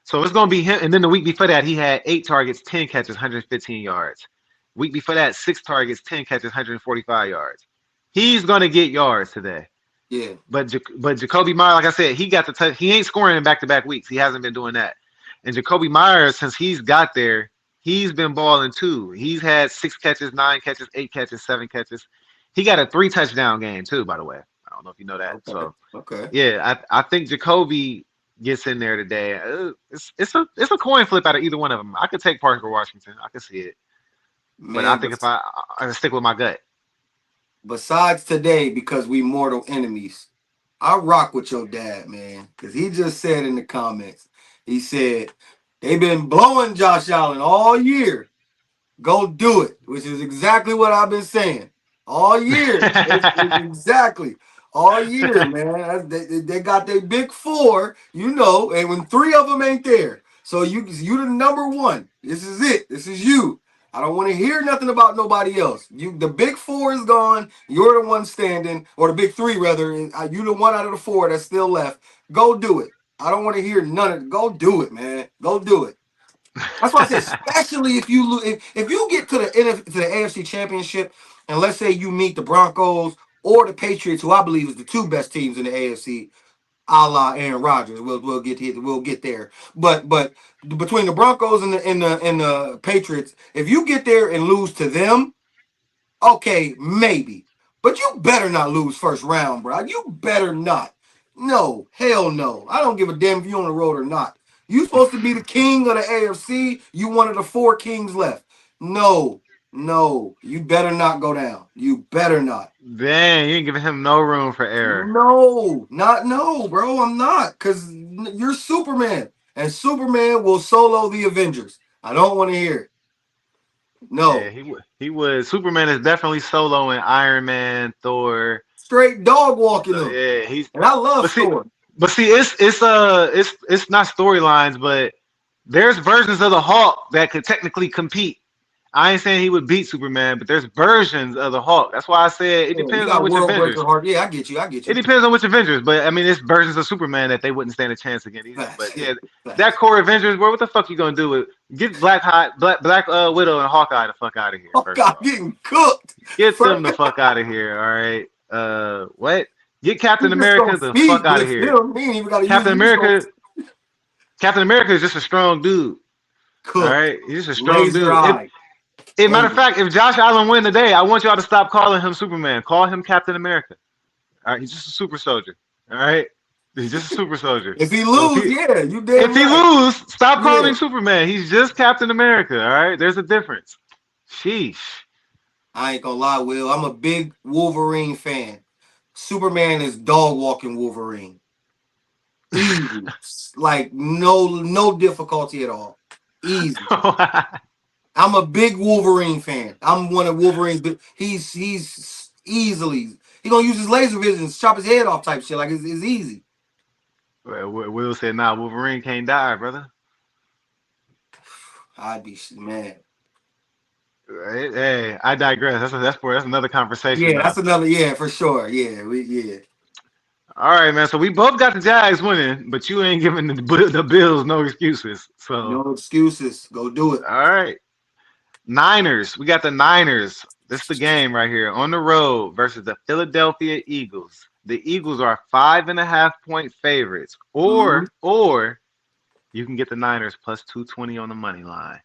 So it's gonna be him. And then the week before that, he had 8 targets, 10 catches, 115 yards. Week before that, 6 targets, 10 catches, 145 yards. He's gonna get yards today. Yeah. But Jacoby Myers, like I said, he got the touch. He ain't scoring in back-to-back weeks. He hasn't been doing that. And Jacoby Myers, since he's got there, he's been balling too. He's had 6 catches, 9 catches, 8 catches, 7 catches. He got a 3 touchdown game too, by the way. I don't know if you know that. Okay. So Okay. yeah, I think Jacoby gets in there today. It's a coin flip out of either one of them. I could take Parker Washington. I could see it, but I Man, think if I stick with my gut. besides today, because we mortal enemies, I rock with your dad, man. Because he just said in the comments, he said, they've been blowing Josh Allen all year. Go do it, which is exactly what I've been saying all year. It's exactly all year, man. They got their big four, and when three of them ain't there, so you the number one. This is it. This is you. I don't want to hear nothing about nobody else. The big four is gone. You're the one standing, or the big three rather. And you the one out of the four that's still left. Go do it. I don't want to hear none of it. Go do it, man. Go do it. That's why I said, especially if you if you get to the AFC Championship, and let's say you meet the Broncos or the Patriots, who I believe is the two best teams in the AFC, a la Aaron Rodgers. We'll get there. But between the Broncos and the Patriots, if you get there and lose to them, okay, maybe. But you better not lose first round, bro. You better not. No, hell no. I don't give a damn if you're on the road or not. You supposed to be the king of the AFC. You one of the four kings left. No, you better not go down. You better not. Dang, you ain't giving him no room for error. No, bro. I'm not, because you're Superman, and Superman will solo the Avengers. I don't want to hear it. Yeah, No, he would. Superman is definitely soloing Iron Man, Thor. straight dog walking So them, yeah, he's. and I But love see, Thor. it's not storylines, but there's versions of the Hulk that could technically compete. I ain't saying he would beat Superman, but there's versions of the Hulk. That's why I said it Yeah, you depends on got which world breaker Avengers. heart. Yeah, I get you. I get It you. depends on which Avengers, but I mean, it's versions of Superman that they wouldn't stand a chance against either. Facts. But yeah, that Facts. core Avengers, bro, what the fuck you gonna do with get Black Widow and Hawkeye the fuck out of here? Oh First of God, all, getting cooked. get them First, the fuck out of here. All right, what? Get he Captain just gonna America the fuck speak, but out of it's here. still he ain't even gotta use Captain it. He just gonna America, Captain America is just a strong dude. All cook. right, he's just a strong Laser dude. eye. Matter of fact, if Josh Allen win today, I want y'all to stop calling him Superman. Call him Captain America. All right, he's just a super soldier. All right, he's just a super soldier. If he So lose, yeah, you if damn he right. lose, stop calling Yeah, him Superman. He's just Captain America. All right, there's a difference. Sheesh. I ain't gonna lie, Will. I'm a big Wolverine fan. Superman is dog walking Wolverine. Easy, like no difficulty at all. Easy. I'm a big Wolverine fan. I'm one of Wolverine's. He's easily he gonna use his laser vision, chop his head off type shit. Like it's easy. Will said, "Nah, Wolverine can't die, brother." I'd be man. Hey, I digress. That's another conversation, Yeah, though. that's another. Yeah, for sure. Yeah. All right, man. So we both got the Jags winning, but you ain't giving the Bills no excuses. So, No excuses. Go do it. all right, Niners. We got the Niners. This is the game right here on the road versus the Philadelphia Eagles. The Eagles are 5.5 point favorites, Mhm. or you can get the Niners plus 220 on the money line.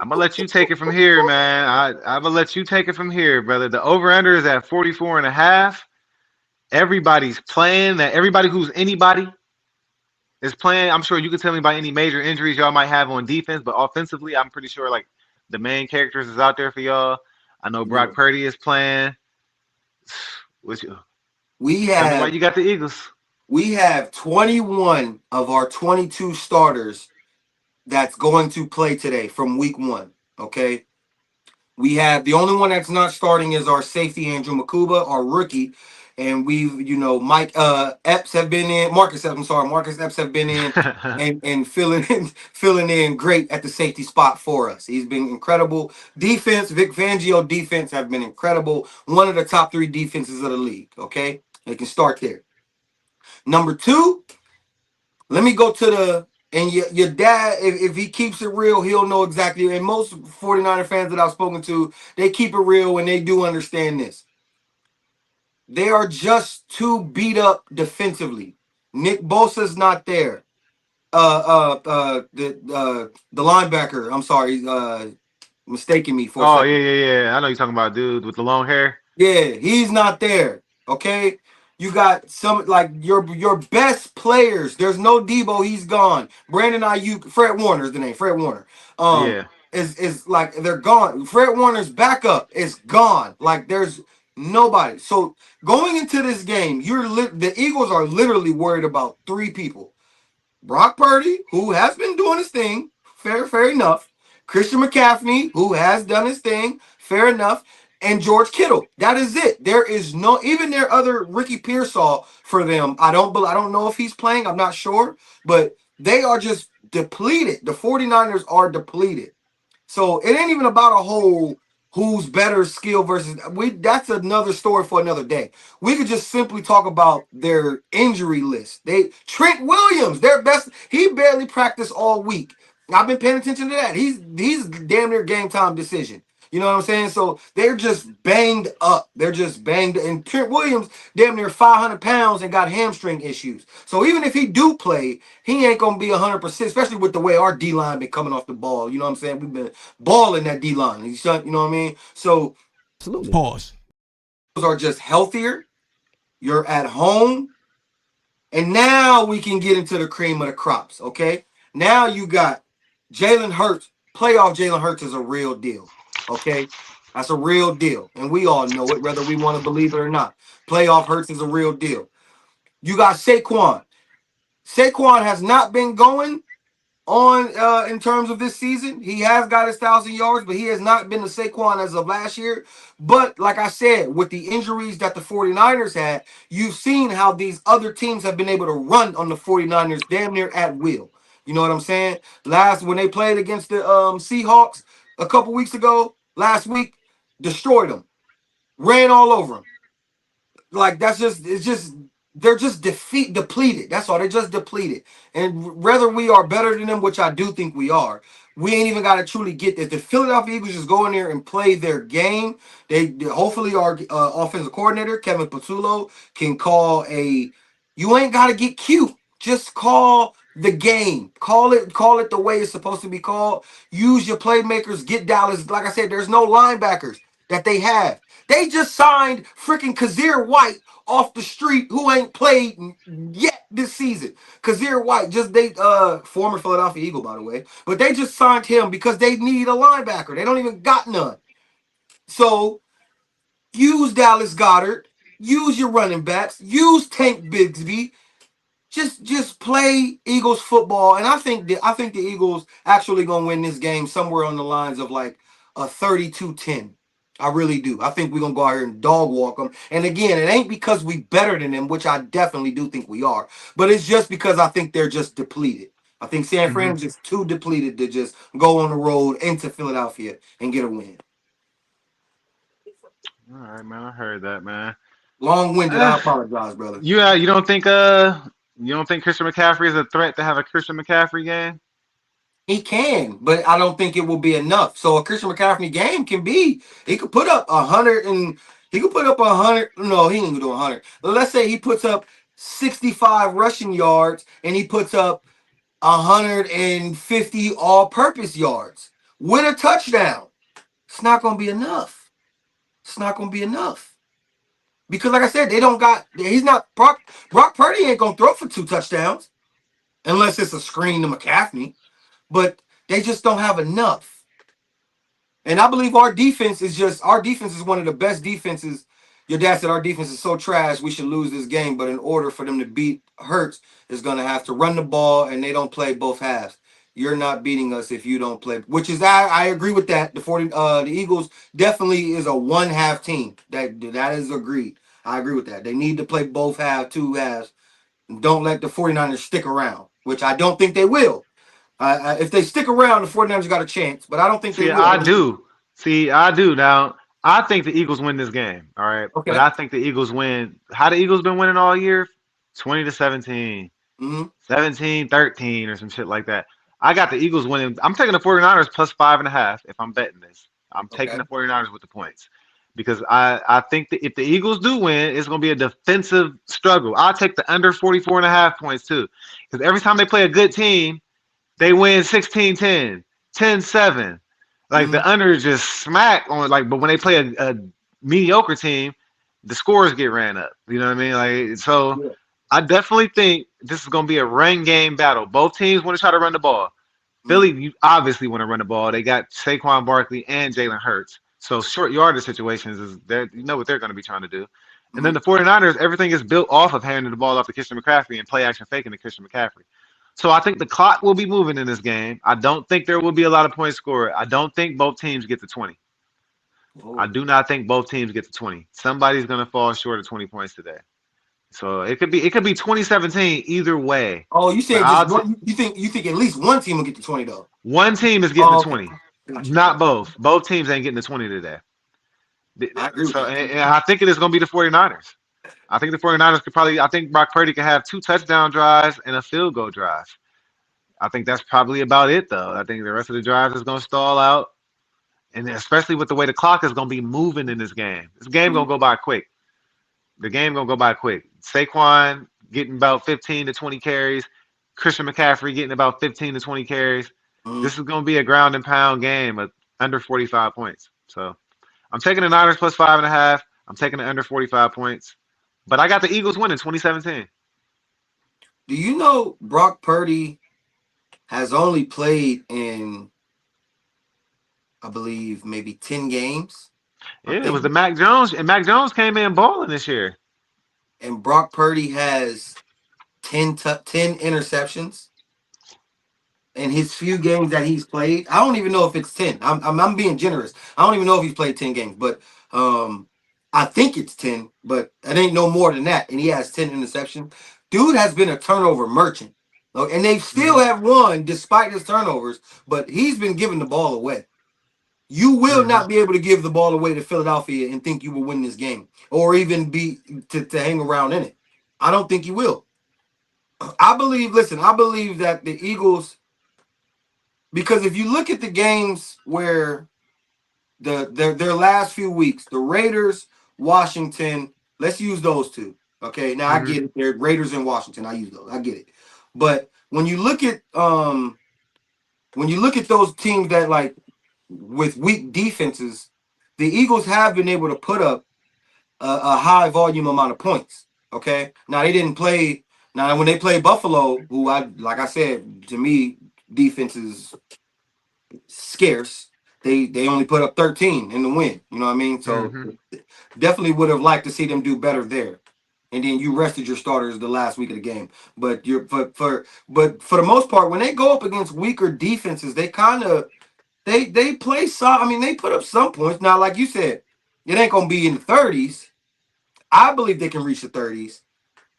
I'm gonna let you take it from here, man. I'm gonna let you take it from here, brother. The over/under is at 44 and a half. Everybody's playing. That everybody who's anybody is playing. I'm sure you can tell me about any major injuries y'all might have on defense, but offensively, I'm pretty sure like the main characters is out there for y'all. I know Yeah. Brock Purdy is playing. Which, We tell me why have you got the Eagles. we have 21 of our 22 starters that's going to play today from week 1. Okay. We have the only one that's not starting is our safety Andrew Makuba, our rookie, and we've Mike Epps have been in. Marcus Epps, I'm sorry, Marcus Epps have been in and filling in great at the safety spot for us. He's been incredible. Defense, Vic Fangio defense have been incredible. One of the top 3 defenses of the league. Okay, they can start there. Number 2, let me go to the. And your dad, if he keeps it real, he'll know exactly. And most 49er fans that I've spoken to, they keep it real and they do understand this. They are just too beat up defensively. Nick Bosa's not there. The linebacker. I'm sorry, mistaking me for a Oh second. yeah. I know you're talking about dude with the long hair. Yeah, he's not there. Okay. You got some like your best players. There's no Debo, he's gone. Brandon Ayuk, Fred Warner is the name. Fred Warner. Yeah. Is like they're gone. Fred Warner's backup is gone. Like there's nobody. So going into this game, the Eagles are literally worried about 3 people. Brock Purdy, who has been doing his thing, fair enough. Christian McCaffrey, who has done his thing, fair enough. And George Kittle. That is it. There is no even their other Ricky Pearsall for them. I don't know if he's playing. I'm not sure. But they are just depleted. The 49ers are depleted. So it ain't even about a whole who's better skill versus that's another story for another day. We could just simply talk about their injury list. Trent Williams, their best, he barely practiced all week. I've been paying attention to that. He's damn near game time decision. You know what I'm saying? So they're just banged up. They're just banged. And Trent Williams, damn near 500 pounds and got hamstring issues. So even if he do play, he ain't gonna be 100%, especially with the way our D line been coming off the ball. You know what I'm saying? We've been balling that D line. You know what I mean? So Absolutely. Pause. those are just healthier. You're at home, and now we can get into the cream of the crops. Okay, now you got Jalen Hurts. Playoff Jalen Hurts is a real deal. Okay, that's a real deal, and we all know it, whether we want to believe it or not. Playoff Hurts is a real deal. You got Saquon. Saquon has not been going on in terms of this season. He has got his 1,000 yards, but he has not been the Saquon as of last year. But like I said, with the injuries that the 49ers had, you've seen how these other teams have been able to run on the 49ers damn near at will. You know what I'm saying? When they played against the Seahawks a couple weeks ago, last week, destroyed them, ran all over them. Like it's just they're just depleted. That's all. They're just depleted. And whether we are better than them, which I do think we are, we ain't even got to truly get this. The Philadelphia Eagles just go in there and play their game. They hopefully our offensive coordinator Kevin Patullo can call a. You ain't got to get cute. Just call the game. Call it the way it's supposed to be called. Use your playmakers. Get Dallas. Like I said, there's no linebackers that they have. They just signed freaking Kazir White off the street who ain't played yet this season. Kazir White, former Philadelphia Eagle, by the way, but they just signed him because they need a linebacker. They don't even got none. So use Dallas Goedert, use your running backs, use Tank Bigsby. Just play Eagles football, and I think the Eagles actually gonna win this game somewhere on the lines of like a 32-10. I really do. I think we're gonna go out here and dog walk them. And again, it ain't because we better than them, which I definitely do think we are, but it's just because I think they're just depleted. I think San Fran is just too depleted to just go on the road into Philadelphia and get a win. All right, man. I heard that, man. Long-winded. I apologize, brother. You don't think Christian McCaffrey is a threat to have a Christian McCaffrey game? He can, but I don't think it will be enough. So a Christian McCaffrey game can be, he could put up 100 and he could put up 100. No, he ain't gonna do 100. Let's say he puts up 65 rushing yards and he puts up 150 all-purpose yards. with a touchdown. It's not going to be enough. It's not going to be enough. Because like I said, Brock Purdy ain't going to throw for 2 touchdowns unless it's a screen to McCaffrey. But they just don't have enough. And I believe our defense is one of the best defenses. Your dad said our defense is so trash we should lose this game. But in order for them to beat Hurts, is going to have to run the ball, and they don't play both halves. You're not beating us if you don't play. Which is I agree with that. The Eagles definitely is a 1-half team. That is agreed. I agree with that. They need to play both halves, 2 halves. Don't let the 49ers stick around, which I don't think they will. If they stick around, the 49ers got a chance, but I don't think they will. I do. I do. Now, I think the Eagles win this game. All right. Okay. But I think the Eagles win. How the Eagles been winning all year? 20-17. 17-13 or some shit like that. I got the Eagles winning. I'm taking the 49ers plus 5.5 if I'm betting this. I'm taking the 49ers with the points. Because I think that if the Eagles do win, it's going to be a defensive struggle. I'll take the under 44.5 points too. Because every time they play a good team, they win 16-10, 10-7. Like the under just smack on but when they play a mediocre team, the scores get ran up. You know what I mean? I definitely think this is going to be a run game battle. Both teams want to try to run the ball. Philly, you obviously want to run the ball. They got Saquon Barkley and Jalen Hurts. So short yardage situations you know what they're going to be trying to do. And then the 49ers, everything is built off of handing the ball off to Christian McCaffrey and play action faking to Christian McCaffrey. So I think the clock will be moving in this game. I don't think there will be a lot of points scored. I don't think both teams get to 20. I do not think both teams get to 20. Somebody's going to fall short of 20 points today. So it could be 2017 either way. Oh, you saying you think at least one team will get to 20 though? One team is getting to 20. Gotcha. Not both. Both teams ain't getting to 20 today. I agree. So and I think it is going to be the 49ers. I think the 49ers I think Brock Purdy could have 2 touchdown drives and a field goal drive. I think that's probably about it, though. I think the rest of the drives is going to stall out. And especially with the way the clock is going to be moving in this game. This game going to go by quick. The game going to go by quick. Saquon getting about 15 to 20 carries. Christian McCaffrey getting about 15 to 20 carries. This is going to be a ground and pound game of under 45 points. So I'm taking the Niners plus 5.5. I'm taking the under 45 points. But I got the Eagles winning 2017. Do you know Brock Purdy has only played in, I believe, maybe 10 games? Yeah, it was the Mac Jones. And Mac Jones came in balling this year. And Brock Purdy has 10 interceptions in his few games that he's played. I don't even know if it's 10. I'm being generous. I don't even know if he's played 10 games, but I think it's 10, but it ain't no more than that. And he has 10 interceptions. Dude has been a turnover merchant. And they still have won despite his turnovers, but he's been giving the ball away. You will not be able to give the ball away to Philadelphia and think you will win this game or even be to hang around in it. I don't think you will. I believe that the Eagles, because if you look at the games where their last few weeks, the Raiders, Washington, let's use those two. Okay, now I get it. They're Raiders and Washington. I use those. I get it. But when you look at those teams that like with weak defenses, the Eagles have been able to put up a high volume amount of points. Okay, now they didn't play. Now when they play Buffalo, who like I said, to me, defense is scarce. They only put up 13 in the win. You know what I mean? So definitely would have liked to see them do better there. And then you rested your starters the last week of the game. But for the most part, when they go up against weaker defenses, they kind of they play some. I mean, they put up some points. Now, like you said, it ain't gonna be in the 30s. I believe they can reach the 30s,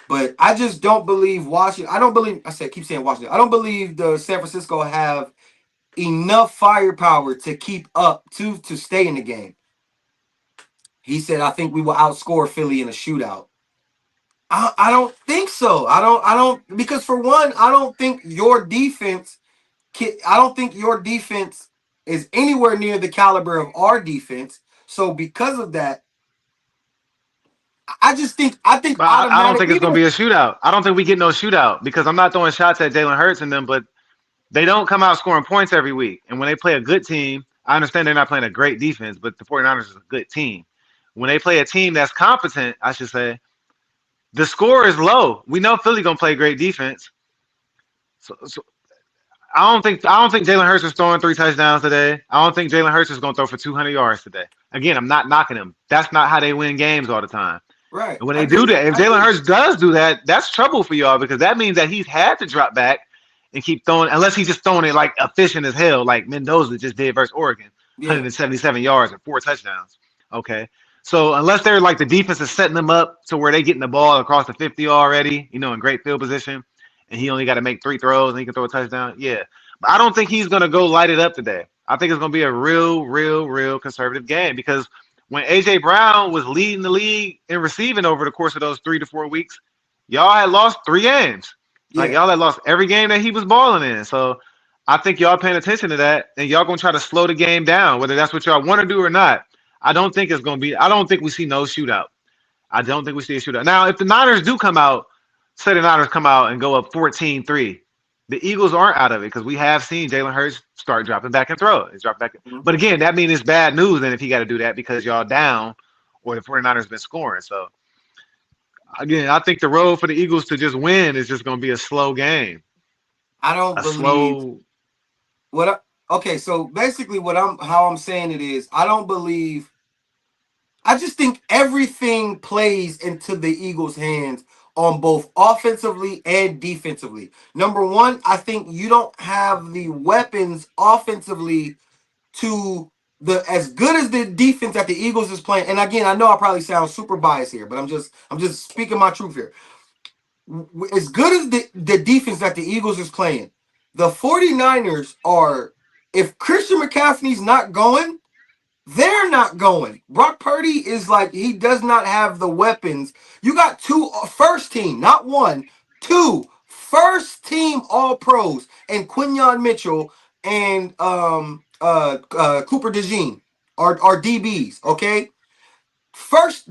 but I just don't believe Washington. Keep saying Washington. I don't believe the San Francisco have enough firepower to keep up to stay in the game. He said, "I think we will outscore Philly in a shootout." I don't think so. I don't because for one, I don't think your defense is anywhere near the caliber of our defense. So because of that, I don't think it's going to be a shootout. I don't think we get no shootout because I'm not throwing shots at Jalen Hurts and them, but They don't come out scoring points every week. And when they play a good team, I understand they're not playing a great defense, but the 49ers is a good team. When they play a team that's competent, I should say, the score is low. We know Philly gonna play great defense. So I don't think Jalen Hurts is throwing 3 touchdowns today. I don't think Jalen Hurts is gonna throw for 200 yards today. Again, I'm not knocking him. That's not how they win games all the time. Right. And when they do that, if I Jalen agree. Hurts does do that, that's trouble for y'all because that means that he's had to drop back and keep throwing, unless he's just throwing it like efficient as hell, like Mendoza just did versus Oregon, Yeah. 177 yards and 4 touchdowns. Okay. So unless they're like the defense is setting them up to where they're getting the ball across the 50 already, in great field position, and he only got to make 3 throws and he can throw a touchdown. Yeah. But I don't think he's going to go light it up today. I think it's going to be a real conservative game because when AJ Brown was leading the league in receiving over the course of those 3 to 4 weeks, y'all had lost 3 games. Like Yeah. y'all had lost every game that he was balling in. So I think y'all paying attention to that, and y'all gonna try to slow the game down, whether that's what y'all want to do or not. I don't think it's gonna be. I don't think we see no shootout. I don't think we see a shootout. Now, if the Niners do come out, say the Niners come out and go up 14-3, the Eagles aren't out of it because we have seen Jalen Hurts start dropping back and throw. He's dropping back. Mhm. But again, that means it's bad news then if he got to do that because y'all down or the 49ers been scoring. So again, I think the road for the Eagles to just win is just going to be a slow game. I don't A believe slow. what. Okay, so basically, how I'm saying it is, I don't believe. I just think everything plays into the Eagles' hands on both offensively and defensively. Number one, I think you don't have the weapons offensively to the as good as the defense that the Eagles is playing. And again, I know I probably sound super biased here, but I'm just speaking my truth here. As good as the defense that the Eagles is playing, the 49ers are, if Christian McCaffrey's not going, they're not going. Brock Purdy is like, he does not have the weapons. You got two first team, not one, two first team all pros, and Quinyon Mitchell and Cooper DeJean are DBs, okay? First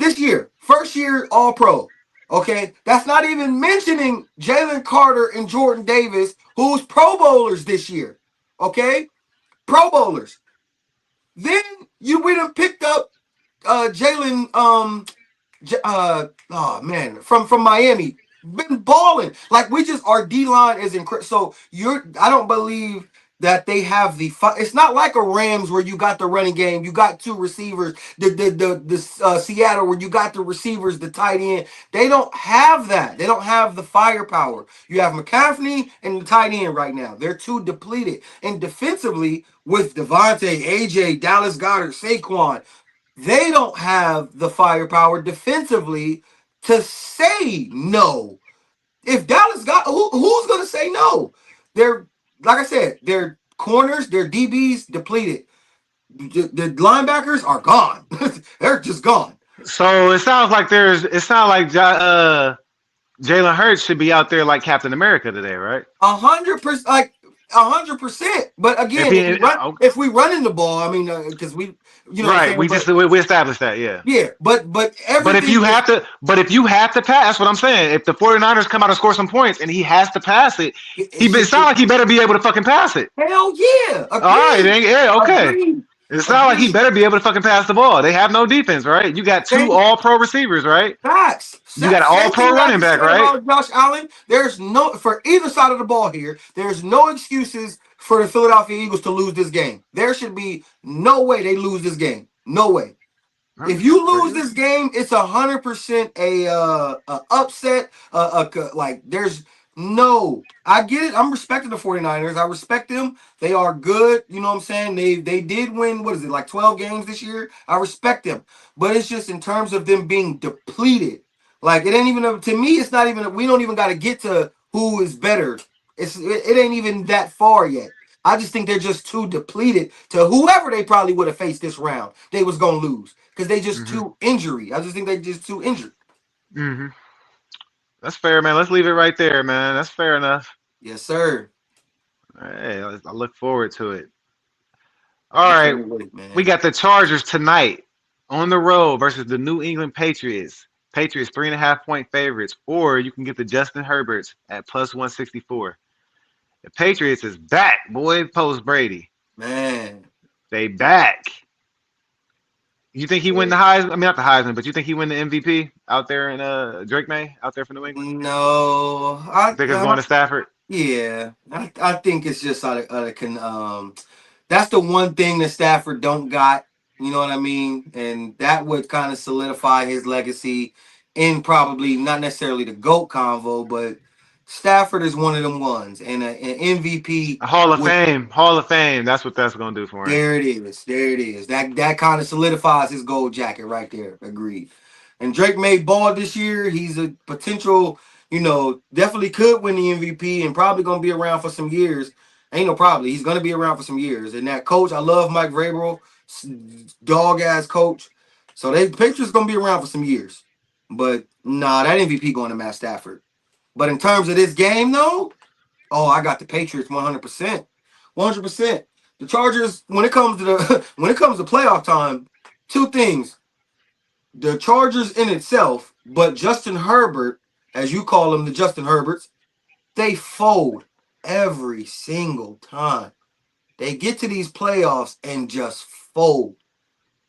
year all pro. Okay, that's not even mentioning Jalen Carter and Jordan Davis, who's Pro Bowlers this year. Okay, Pro Bowlers. Then you went and picked up Jalen oh man, from Miami, been balling. Like, we just, our D line is incredible. So I don't believe that they have it's not like a Rams where you got the running game, you got two receivers, the Seattle where you got the receivers, the tight end. They don't have that. They don't have the firepower. You have McCaffrey and the tight end right now. They're too depleted. And defensively, with Devontae, AJ, Dallas Goedert, Saquon, they don't have the firepower defensively to say no. If Dallas got, who's going to say no? They're, like I said, their corners, their DBs depleted. The linebackers are gone. They're just gone. So it sounds like Jalen Hurts should be out there like Captain America today, right? 100%, like 100%. But If again, he, if we run in the ball, I mean, because we, you know, what I'm right, saying? we But just we established that, yeah. yeah, but But everything. if you have to pass, that's what I'm saying. If the 49ers come out and score some points and he has to pass it, it sounds like he better be able to fucking pass it. Hell yeah. All right, then, yeah, okay. Agreed. It sounds like he better be able to fucking pass the ball. They have no defense, right? You got two all-pro receivers, right? Facts. You got an all-pro running back, right? About Josh Allen, there's no, for either side of the ball here, there's no excuses for the Philadelphia Eagles to lose this game. There should be no way they lose this game. No way. If you lose this game, it's 100% a upset. Like, there's no, I get it. I'm respecting the 49ers. I respect them. They are good. You know what I'm saying? They did win, what is it, like 12 games this year? I respect them. But it's just in terms of them being depleted. Like, it ain't even, to me, it's not even, we don't even got to get to who is better. It ain't even that far yet. I just think they're just too depleted to whoever they probably would have faced this round. They was going to lose because they just too injury. I just think they just too injured. Mm-hmm. That's fair, man. Let's leave it right there, man. That's fair enough. Yes, sir. Hey, I look forward to it. All right, man. we got the Chargers tonight on the road versus the New England Patriots. Patriots 3.5 point favorites, or you can get the Justin Herberts at plus 164. The Patriots is back, boy. Post Brady, Man. they back. You think he win the Heisman? I mean, not the Heisman, but you think he win the MVP out there in Drake May out there for New England? No, You think it's going to Stafford? yeah, I think it's just that's the one thing that Stafford don't got. You know what I mean? And that would kind of solidify his legacy in probably not necessarily the GOAT convo, but Stafford is one of them ones, and an MVP A Hall of would. Fame, Hall of Fame. That's what that's going to do for him. There it is. There it is. That kind of solidifies his gold jacket right there. Agreed. And Drake made ball this year. He's a potential, definitely could win the MVP and probably gonna be around for some years. Ain't no probably. He's gonna be around for some years. And that coach, I love Mike Vrabel, dog ass coach. So the Patriots gonna be around for some years. But nah, that MVP going to Matt Stafford. But in terms of this game, though, oh, I got the Patriots 100%. 100%. The Chargers, when it comes to playoff time, two things. The Chargers in itself, but Justin Herbert, as you call them, the Justin Herberts, they fold every single time. They get to these playoffs and just fold.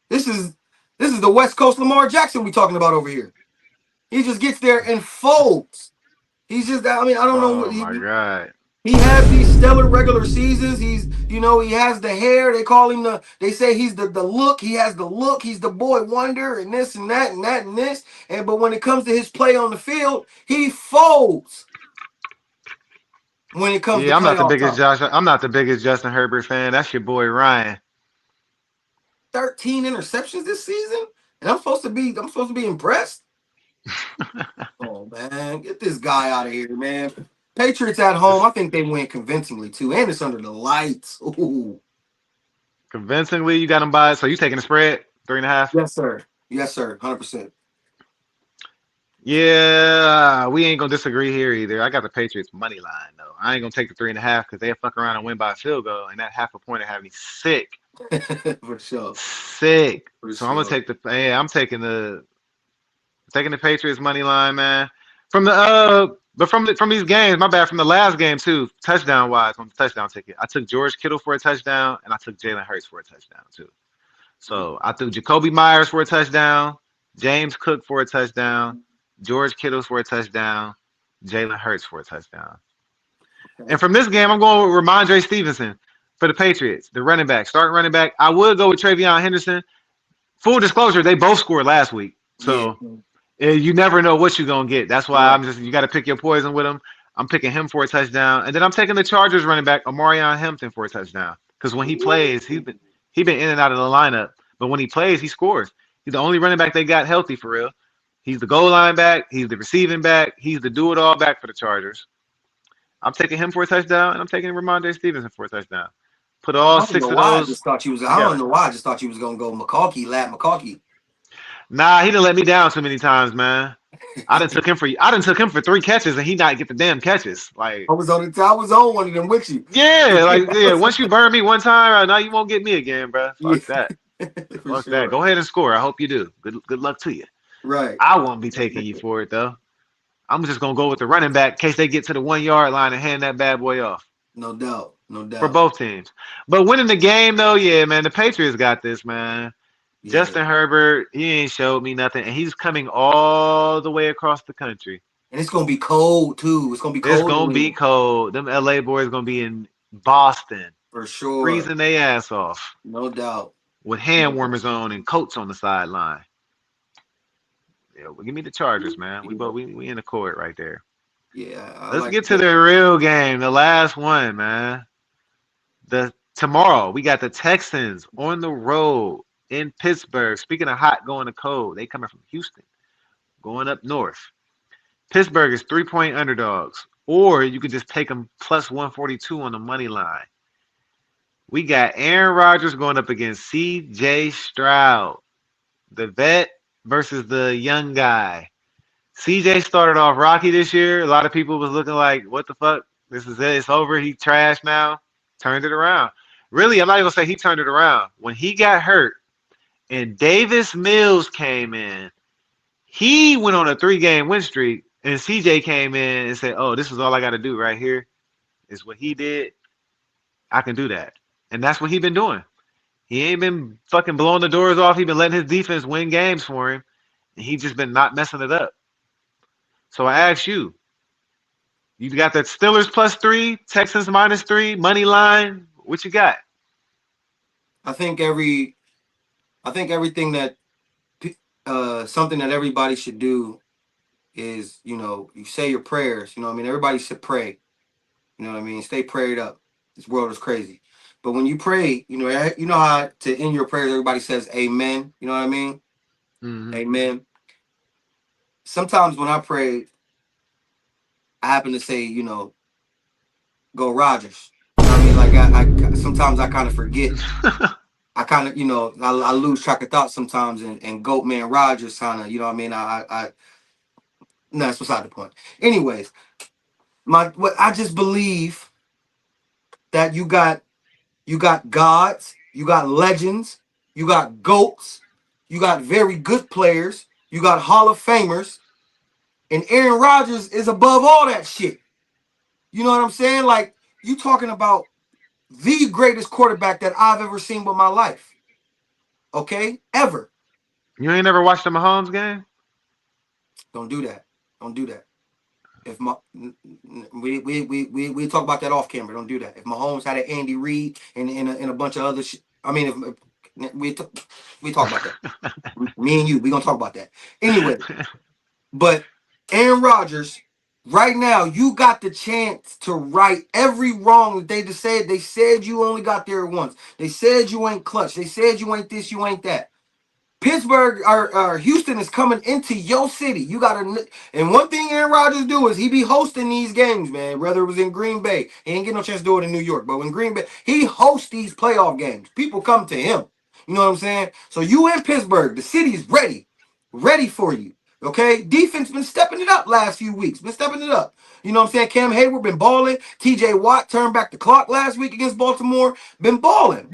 This is the West Coast Lamar Jackson we talking about over here. He just gets there and folds. He's just, I don't know what Oh my God. he has these stellar regular seasons. He has the hair. They call him they say he's the look. He has the look. He's the boy wonder and this and that and that and this. But when it comes to his play on the field, he folds. When it comes to Yeah, playoff time. I'm not the biggest Justin Herbert fan. That's your boy Ryan. 13 interceptions this season? And I'm supposed to be impressed. Oh man, get this guy out of here, man. Patriots at home. I think they win convincingly too, and it's under the lights. Ooh. Convincingly, you got them by. So you taking the spread 3.5? Yes, sir. Yes, sir. 100%. Yeah, we ain't gonna disagree here either. I got the Patriots money line though. I ain't gonna take the 3.5 because they'll fuck around and win by a field goal, and that half a point will have me sick, For sure. sick. For So I'm gonna sure. take I'm taking the Patriots money line, man. From these games, my bad, from the last game too, touchdown wise on the touchdown ticket. I took George Kittle for a touchdown and I took Jalen Hurts for a touchdown too. So I took Jacoby Myers for a touchdown, James Cook for a touchdown, George Kittle for a touchdown, Jalen Hurts for a touchdown. And from this game, I'm going with Ramondre Stevenson for the Patriots, the running back, starting running back. I would go with Travion Henderson. Full disclosure, they both scored last week. So you never know what you're going to get. That's why you got to pick your poison with him. I'm picking him for a touchdown. And then I'm taking the Chargers running back, Omarion Hampton, for a touchdown. Because when he plays, he's been in and out of the lineup. But when he plays, he scores. He's the only running back they got healthy for real. He's the goal line back. He's the receiving back. He's the do-it-all back for the Chargers. I'm taking him for a touchdown, and I'm taking Ramondre Stevenson for a touchdown. Put all I don't six know of why those. I don't know why I just thought you was gonna go McConkey. Nah, he done let me down too many times, man. I done took him for 3 catches, and he not get the damn catches. Like I was on one of them with you. yeah. Once you burn me one time, now you won't get me again, bro. Fuck that. Fuck that. Go ahead and score. I hope you do. Good luck to you. Right. I won't be taking you for it though. I'm just gonna go with the running back in case they get to the 1 yard line and hand that bad boy off. No doubt. For both teams. But winning the game though, yeah, man, the Patriots got this, man. Yeah. Justin Herbert, he ain't showed me nothing, and he's coming all the way across the country. And it's gonna be cold too. It's gonna be cold. It's gonna be cold. Them LA boys gonna be in Boston. For sure. Freezing their ass off. No doubt. With hand warmers on and coats on the sideline. Yeah, well, give me the Chargers, man. We in the court right there. Yeah. Let's get to the real game, the last one, man. Tomorrow we got the Texans on the road in Pittsburgh. Speaking of hot going to cold, they coming from Houston, going up north. Pittsburgh is 3-point underdogs, or you could just take them plus 142 on the money line. We got Aaron Rodgers going up against C.J. Stroud, the vet versus the young guy. C.J. started off rocky this year. A lot of people was looking like, what the fuck? This is it. It's over. He trashed now. Turned it around. Really, I'm not even going to say he turned it around. When he got hurt and Davis Mills came in, he went on a 3-game win streak, and CJ came in and said, oh, this is all I got to do right here. is what he did, I can do that. And that's what he been doing. He ain't been fucking blowing the doors off. He been letting his defense win games for him. And he just been not messing it up. So I ask you, you got that Steelers +3, Texans -3, money line. What you got? I think everything that something that everybody should do is, you say your prayers. Everybody should pray. Stay prayed up. This world is crazy. But when you pray, you know how to end your prayers, everybody says amen. You know what I mean? Mm-hmm. Amen. Sometimes when I pray, I happen to say, go Rodgers. Like I sometimes I kind of forget. I kind of, I lose track of thought sometimes, and Goat Man Rodgers kind of, no, that's beside the point. Anyways, I just believe that you got gods, you got legends, you got goats, you got very good players, you got Hall of Famers, and Aaron Rodgers is above all that shit. You know what I'm saying? Like, you talking about the greatest quarterback that I've ever seen with my life. Okay? Ever. You ain't never watched the Mahomes game? Don't do that. Don't do that. If we talk about that off camera. Don't do that. If Mahomes had an Andy Reid and a bunch of other shit, if we talk about that. Me and you, we gonna talk about that. Anyway, but Aaron Rodgers, right now, you got the chance to right every wrong that they just said. They said you only got there once. They said you ain't clutch. They said you ain't this, you ain't that. Pittsburgh or Houston is coming into your city. You gotta, and one thing Aaron Rodgers do is he be hosting these games, man. Whether it was in Green Bay, he ain't get no chance to do it in New York, but when Green Bay, he hosts these playoff games. People come to him. You know what I'm saying? So you in Pittsburgh, the city's ready for you. Okay, defense been stepping it up last few weeks. Been stepping it up. You know what I'm saying? Cam Hayward been balling. T.J. Watt turned back the clock last week against Baltimore. Been balling.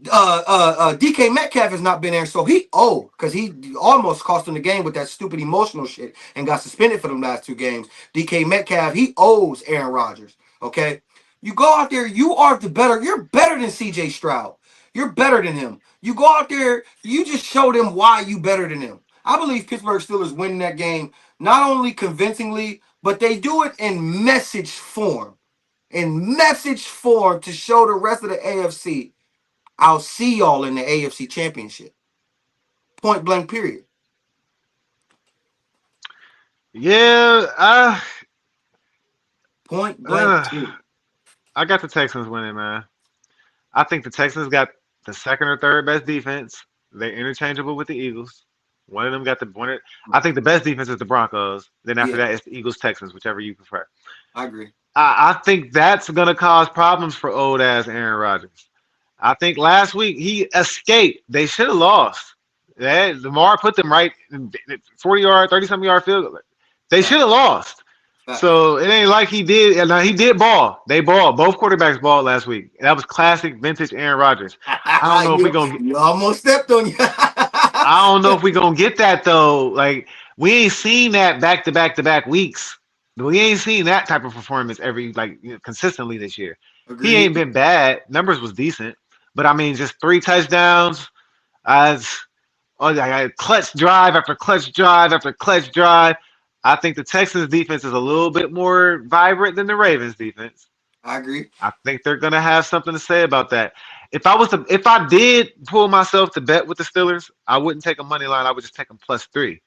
DK Metcalf has not been there, so because he almost cost him the game with that stupid emotional shit and got suspended for them last 2 games. DK Metcalf, he owes Aaron Rodgers. Okay, you go out there, you're better than CJ Stroud. You're better than him. You go out there, you just show them why you better than him. I believe Pittsburgh Steelers winning that game not only convincingly, but they do it in message form. To show the rest of the AFC, I'll see y'all in the AFC Championship. Point blank, period. Yeah, Point blank. I got the Texans winning, man. I think the Texans got the second or third best defense. They're interchangeable with the Eagles. One of them got the one. I think the best defense is the Broncos. Then after that, it's the Eagles, Texans, whichever you prefer. I agree. I think that's gonna cause problems for old ass Aaron Rodgers. I think last week he escaped. They should have lost. Lamar put them right 40-yard, 30-something yard field goal. They should have lost. So it ain't like he did. He did ball. They balled. Both quarterbacks balled last week. That was classic vintage Aaron Rodgers. I don't know if we're gonna. You almost stepped on you. I don't know if we're gonna get that though. Like, we ain't seen that back to back to back weeks. We ain't seen that type of performance consistently this year. Agreed. He ain't been bad. Numbers was decent, but I mean, just 3 touchdowns. Clutch drive after clutch drive after clutch drive. I think the Texans defense is a little bit more vibrant than the Ravens defense. I agree. I think they're gonna have something to say about that. If I did pull myself to bet with the Steelers, I wouldn't take a money line. I would just take them +3,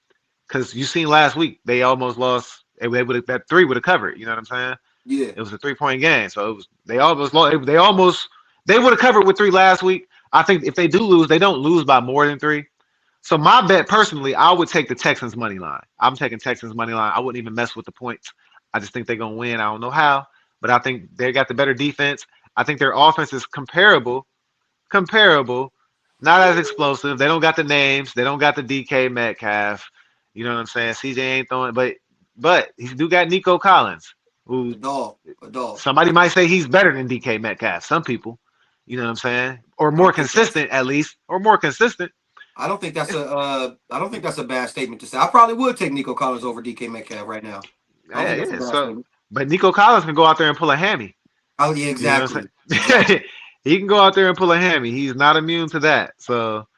because you seen last week they almost lost. That 3 would have covered. You know what I'm saying? Yeah. It was a 3-point game, so they almost lost. They would have covered with 3 last week. I think if they do lose, they don't lose by more than 3. So my bet personally, I would take the Texans money line. I'm taking Texans money line. I wouldn't even mess with the points. I just think they're gonna win. I don't know how, but I think they got the better defense. I think their offense is comparable, not as explosive. They don't got the names. They don't got the DK Metcalf. You know what I'm saying? CJ ain't throwing, but he do got Nico Collins, who a dog. Somebody might say he's better than DK Metcalf. Some people, you know what I'm saying, or more consistent at least, or more consistent. I don't think that's a bad statement to say. I probably would take Nico Collins over DK Metcalf right now. Yeah. But Nico Collins can go out there and pull a hammy. Oh yeah, You know what exactly. I'm saying? He can go out there and pull a hammy. He's not immune to that. So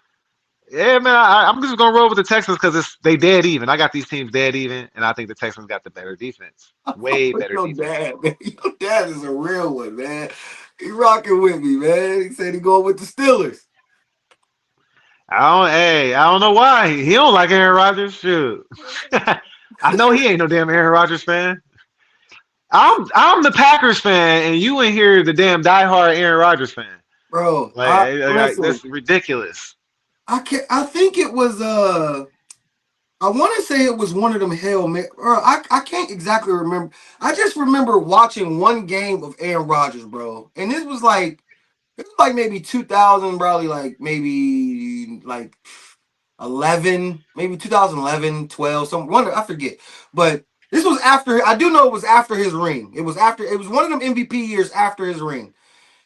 yeah, man, I'm just gonna roll with the Texans because they dead even. I got these teams dead even, and I think the Texans got the better defense, way With better your defense. dad, man. Your dad is a real one, man. He rocking with me, man. He said he going with the Steelers. I don't know why he don't like Aaron Rodgers. Shoot, I know he ain't no damn Aaron Rodgers fan. I'm the Packers fan, and you in here the damn diehard Aaron Rodgers fan. Bro, Like, I listen. that's ridiculous. I think it was I want to say it was one of them Hail Mary. Or I can't exactly remember. I just remember watching one game of Aaron Rodgers, bro. And it was like maybe 2000, probably like maybe like 11, maybe 2011, 12, some one I forget. But this was after I do know it was after his ring. It was one of them MVP years after his ring.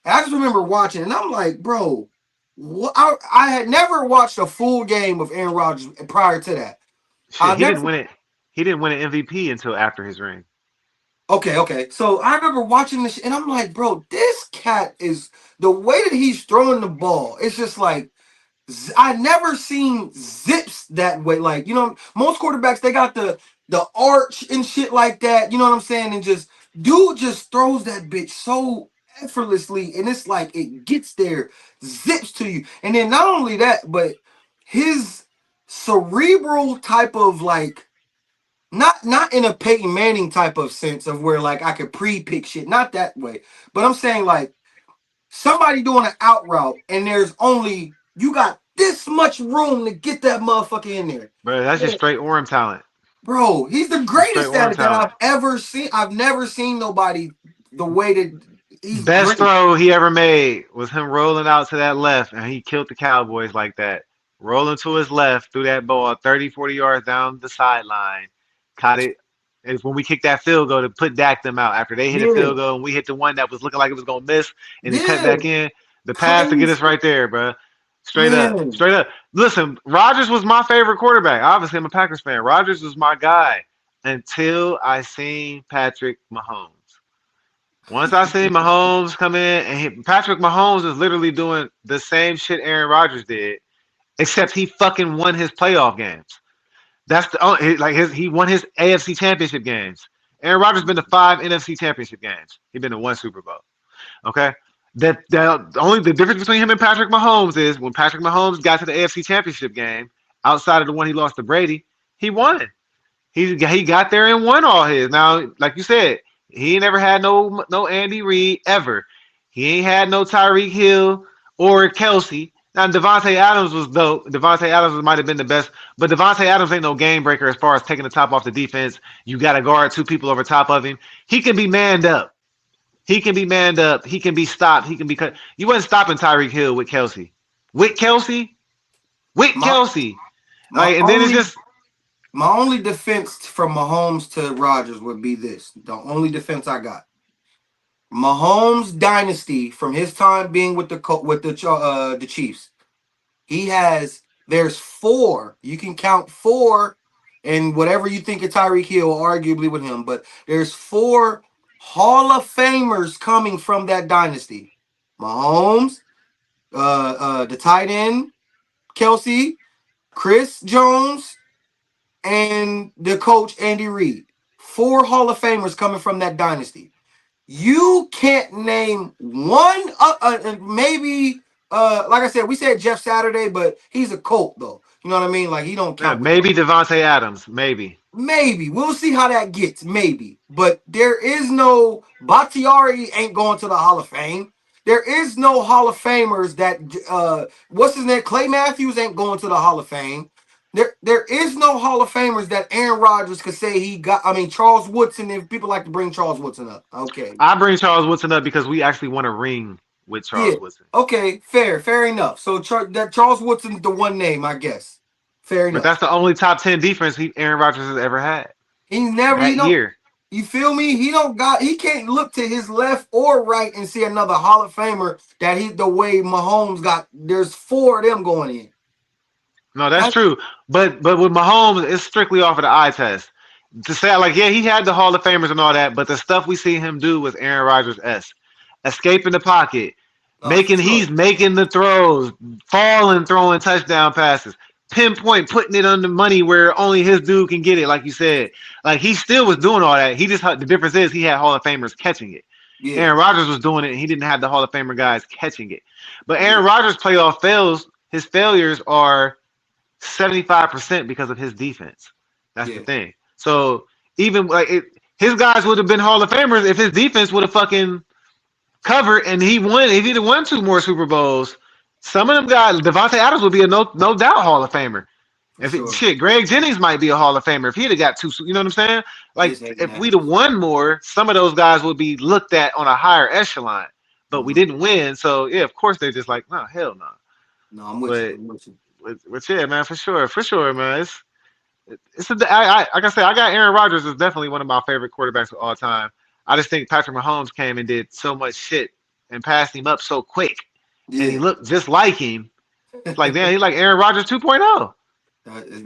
And I just remember watching, and I'm like, bro, I had never watched a full game of Aaron Rodgers prior to that. I Shit, he never. didn't win it. He didn't win an MVP until after his ring. Okay. So I remember watching this, and I'm like, bro, this cat is the way that he's throwing the ball. It's just like I never seen zips that way. Like most quarterbacks they got the arch and shit like that. You know what I'm saying? And just dude just throws that bitch so effortlessly, and it's like it gets there, zips to you. And then not only that, but his cerebral type of like not in a Peyton Manning type of sense of where like I could pre-pick shit, not that way. But I'm saying like somebody doing an out route and there's only you got this much room to get that motherfucker in there. Bro, that's just Yeah. straight Orem talent. Bro, he's the That's straight greatest at Orem it that talent. I've ever seen. I've never seen nobody the way that he's Best great. throw he ever made was him rolling out to that left, and he killed the Cowboys like that. Rolling to his left, threw that ball 30, 40 yards down the sideline. Caught it. It's when we kicked that field goal to put Dak them out. After they hit a Yeah, field goal and we hit the one that was looking like it was going to miss and then cut yeah, back in. The pass to get us crazy, right there, bro. Straight up. man. Straight up. Listen, Rodgers was my favorite quarterback. Obviously, I'm a Packers fan. Rodgers was my guy until I seen Patrick Mahomes. Once I seen Mahomes come in, and Patrick Mahomes is literally doing the same shit Aaron Rodgers did, except he fucking won his playoff games. That's the only he won his AFC Championship games. Aaron Rodgers been to 5 NFC Championship games. He been to 1 Super Bowl. Okay, that only the difference between him and Patrick Mahomes is when Patrick Mahomes got to the AFC Championship game, outside of the one he lost to Brady, he won. He got there and won all his. Now, like you said, he ain't never had no Andy Reid ever. He ain't had no Tyreek Hill or Kelsey. Now Devontae Adams was dope. Devontae Adams might have been the best, but Devontae Adams ain't no game breaker as far as taking the top off the defense. You got to guard 2 people over top of him. He can be manned up. He can be manned up. He can be stopped. He can be cut. You wasn't stopping Tyreek Hill with Kelsey. With Kelsey. With My Kelsey. my Like, and then it's only just my only defense from Mahomes to Rodgers would be this. The only defense I got. Mahomes dynasty from his time being with the Chiefs. There's four. You can count four and whatever you think of Tyreek Hill, arguably with him, but there's four Hall of Famers coming from that dynasty. Mahomes, the tight end, Kelsey, Chris Jones, and the coach Andy Reid. Four Hall of Famers coming from that dynasty. You can't name one. Maybe. Like I said, we said Jeff Saturday, but he's a Colt though. You know what I mean? Like he don't count. maybe Devontae Adams. Maybe. Maybe we'll see how that gets. Maybe, but there is no Bakhtiari ain't going to the Hall of Fame. There is no Hall of Famers that what's his name? Clay Matthews ain't going to the Hall of Fame. There is no Hall of Famers that Aaron Rodgers could say he got. I mean, Charles Woodson. If people like to bring Charles Woodson up, okay, I bring Charles Woodson up because we actually won a ring with yeah, Charles Woodson. okay, fair enough. So that Charles Woodson's the one name, I guess. Fair But enough. that's the only top 10 defense Aaron Rodgers has ever had He's never. He that don't. year. You feel me? He can't look to his left or right and see another Hall of Famer that the way Mahomes got. There's four of them going in. No, that's That's true. But with Mahomes, it's strictly off of the eye test. to say like, yeah, he had the Hall of Famers and all that, but the stuff we see him do was Aaron Rodgers-esque. Escaping the pocket, For sure. he's making the throws, falling, throwing touchdown passes, pinpoint, putting it on the money where only his dude can get it, like you said. Like he still was doing all that. He just the difference is he had Hall of Famers catching it. Yeah. Aaron Rodgers was doing it, and he didn't have the Hall of Famer guys catching it. But Aaron Yeah. Rodgers' playoff fails, his failures are 75% because of his defense. That's the Yeah. thing. So even like his guys would have been Hall of Famers if his defense would have fucking covered and he won. If he'd have won 2 more Super Bowls, some of them guys, Devontae Adams would be a no doubt Hall of Famer. For sure. Greg Jennings might be a Hall of Famer if he'd have got 2. You know what I'm saying? Like Just hating if that. we'd have won more, some of those guys would be looked at on a higher echelon. But we Mhm. didn't win, so yeah, of course they're just like, no, hell no. No, I'm with you. But I'm with you. yeah, man, for sure, man. It's like I said, I got Aaron Rodgers is definitely one of my favorite quarterbacks of all time. I just think Patrick Mahomes came and did so much shit and passed him up so quick, and he Yeah. looked just like him. It's like damn, he like Aaron Rodgers 2.0.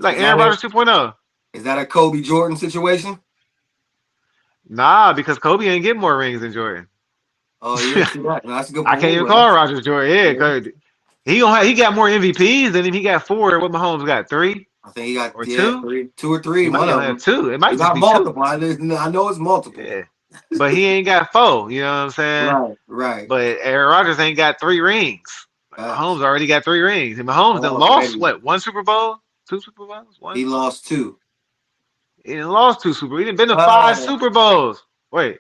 Like Aaron Rodgers 2.0. Is that a Kobe Jordan situation? Nah, because Kobe ain't get more rings than Jordan. Oh, yeah. See that? No, that's a good I point. can't even Well, call Rodgers Jordan. Yeah, yeah. 'cause he got more MVPs than him. He got 4. What Mahomes got 3 I think he got or 2? 2 or 3. He One might of have them. 2. It might He just got be 2. multiple. I know it's multiple. Yeah, but he ain't got 4. You know what I'm saying? Right. Right. But Aaron Rodgers ain't got 3 rings. Facts. Mahomes already got 3 rings, and Mahomes then lost Already. what? 1 Super Bowl, 2 Super Bowls, 1. He lost 2. He done lost 2 Super Bowls. He done been to 5 Uh, Super Bowls. Wait,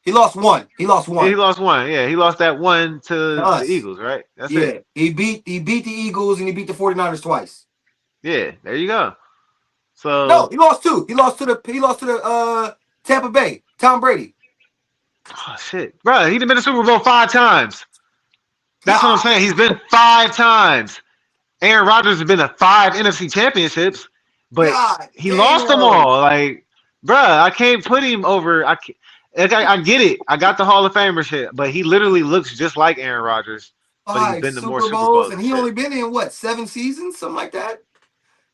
He lost 1. He lost yeah, 1. he lost 1. Yeah, he lost that 1 To to the us. Eagles, right? That's Yeah. it. He beat the Eagles and he beat the 49ers twice. Yeah, there you go. So No, he lost 2. He lost to the Tampa Bay. Tom Brady. oh, shit, bro, he done been to Super Bowl 5 times. That's what I'm God. saying. He's been 5 times. Aaron Rodgers has been to 5 NFC championships, but God he lost them damn. all. Like, bruh, I can't put him over. I get it. I got the Hall of Famer shit, but he literally looks just like Aaron Rodgers. But he's 5 been to more Super Super Bowls Bowls and and he shit. only been in what, 7 seasons, something like that.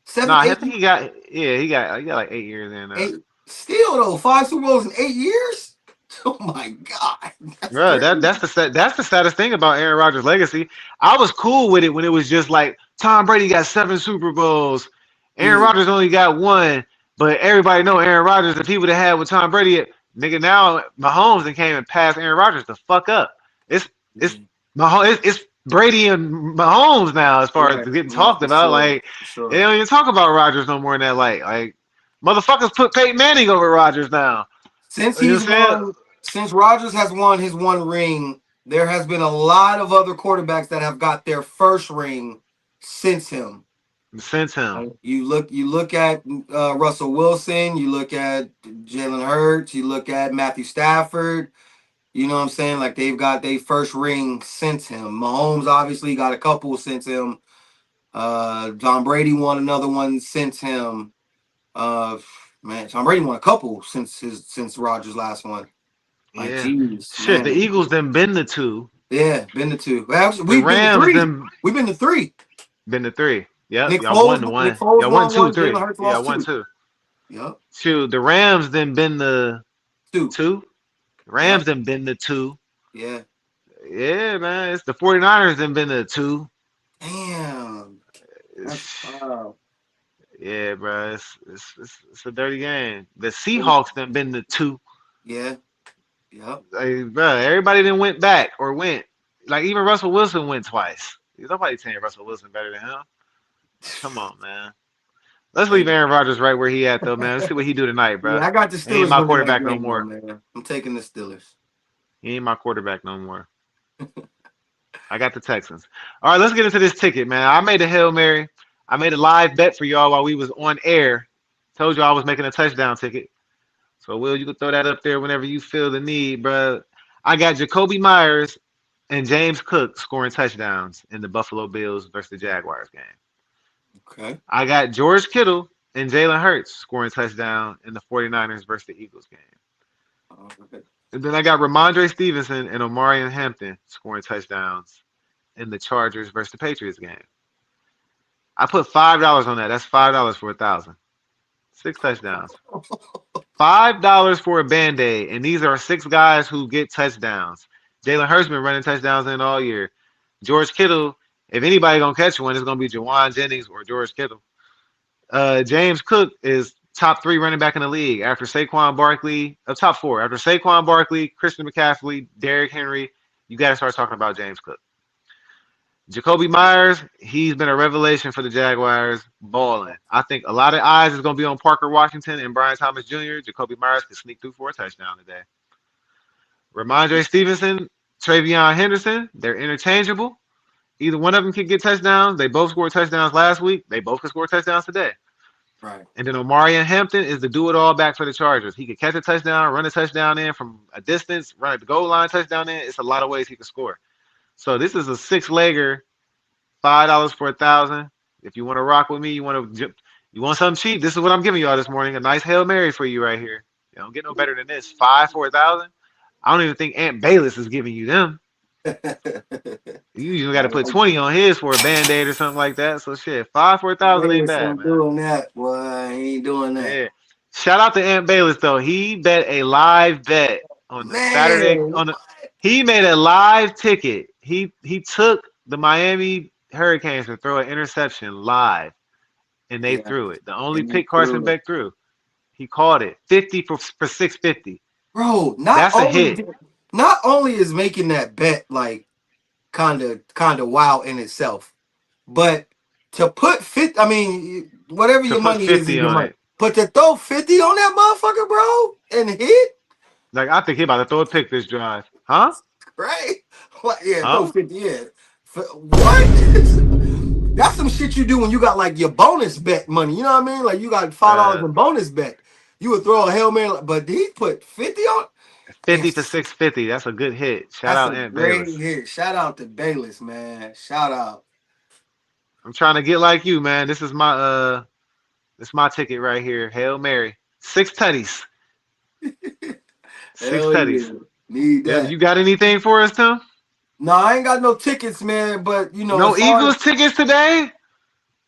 7, Nah, I 8, think he got he got like 8 years in there. 8. Still though, 5 Super Bowls in 8 years. Oh my God. Bro, that's the saddest thing about Aaron Rodgers' legacy. I was cool with it when it was just like Tom Brady got 7 Super Bowls, Aaron Yeah. Rodgers only got 1, but everybody know Aaron Rodgers. If he would have had with Tom Brady, nigga, now Mahomes and came and passed Aaron Rodgers the fuck up. It's Mahomes, it's Brady and Mahomes now as far as getting talked about. Sure. Like Sure. they don't even talk about Rodgers no more in that light. Like motherfuckers put Peyton Manning over Rodgers now. Since You know he's what I'm saying? won, since Rodgers has won his 1 ring, there has been a lot of other quarterbacks that have got their first ring since him. Since him. You look at Russell Wilson, you look at Jalen Hurts, you look at Matthew Stafford. You know what I'm saying? Like they've got their first ring since him. Mahomes obviously got a couple since him. Tom Brady won another one since him. Man, Tom Brady won a couple since Rodgers' last one. Like, Yeah. geez, Shit, man. the Eagles then been to 2. Yeah, been to 2. Well, The we've been to Rams 3. then We've been to 3. been to 3. Yep, Nick y'all won Foles, the 1. Nick Foles Y'all won won 2, one, 3. Jalen Hurts Yeah, lost 1, 2. 2. Yep. Shoot, the Rams then been to 2. 2. Rams then been to 2. Yeah. Yeah, man. It's the 49ers then been to 2. Damn. That's wow. Yeah, bro. It's a dirty game. The Seahawks then been to 2. Yeah. Yep. Like, bro, everybody then went back or went. Like even Russell Wilson went twice. Nobody saying Russell Wilson better than him. Come on, man. Let's leave Aaron Rodgers right where he at though, man. Let's see what he do tonight, bro. Yeah, I got the He Steelers. ain't my winning quarterback that no game, more. man. I'm taking the Steelers. He ain't my quarterback no more. I got the Texans. All right, let's get into this ticket, man. I made a Hail Mary. I made a live bet for y'all while we was on air. Told you I was making a touchdown ticket. So, Will, you can throw that up there whenever you feel the need, bro. I got Jacoby Myers and James Cook scoring touchdowns in the Buffalo Bills versus the Jaguars game. Okay. I got George Kittle and Jalen Hurts scoring touchdown in the 49ers versus the Eagles game. Okay. And then I got Ramondre Stevenson and Omarion Hampton scoring touchdowns in the Chargers versus the Patriots game. I put $5 on that. That's $5 for 1,000. 6 touchdowns. $5 for a Band-Aid, and these are 6 guys who get touchdowns. Jalen Hurts been running touchdowns in all year. George Kittle, if anybody gonna catch one, it's gonna be Jawan Jennings or George Kittle. James Cook is top 3 running back in the league after Saquon Barkley, top 4 after Saquon Barkley, Christian McCaffrey, Derrick Henry. You got to start talking about James Cook. Jacoby Myers, he's been a revelation for the Jaguars, balling. I think a lot of eyes is going to be on Parker Washington and Brian Thomas Jr. Jacoby Myers could sneak through for a touchdown today. Ramondre Stevenson, Travion Henderson, they're interchangeable. Either one of them can get touchdowns. They both scored touchdowns last week. They both can score touchdowns today. Right. And then Omarion Hampton is the do-it-all back for the Chargers. He could catch a touchdown, run a touchdown in from a distance, run at the goal line, touchdown in. It's a lot of ways he can score. So this is a 6-legger, $5 for 1,000. If you want to rock with me, you want something cheap. This is what I'm giving y'all this morning. A nice Hail Mary for you right here. You don't get no better than this. 5 for 1,000. I don't even think Aunt Bayless is giving you them. You usually got to put 20 on his for a Band-Aid or something like that. So shit, 5 for 1,000 ain't bad, man. Doing that, boy. He ain't doing that. Yeah. Shout out to Aunt Bayless though. He bet a live bet on the Saturday. He made a live ticket. He took the Miami Hurricanes to throw an interception live, and they threw it. The only pick Carson Beck threw. He called it 50 for 650. Bro, that's a hit. Not only is making that bet like kind of wow in itself, but to put 50, I mean, whatever your money is your money. But to throw 50 on that motherfucker, bro, and hit. Like, I think he about to throw a pick this drive. Huh? Right? What? Yeah, throw 50, yeah. What? That's some shit you do when you got like your bonus bet money. You know what I mean? Like you got $5 in bonus bet. You would throw a Hail Mary, but he put 50 on 50 for 650. That's a good hit. Shout out Aunt Bayless. Great hit. Shout out to Bayless, man. Shout out. I'm trying to get like you, man. This is my ticket right here. Hail Mary. 6 tutties. 6 tutties. Yeah. Need that. Yeah, you got anything for us, Tim? No, I ain't got no tickets, man. But you know, no Eagles tickets today.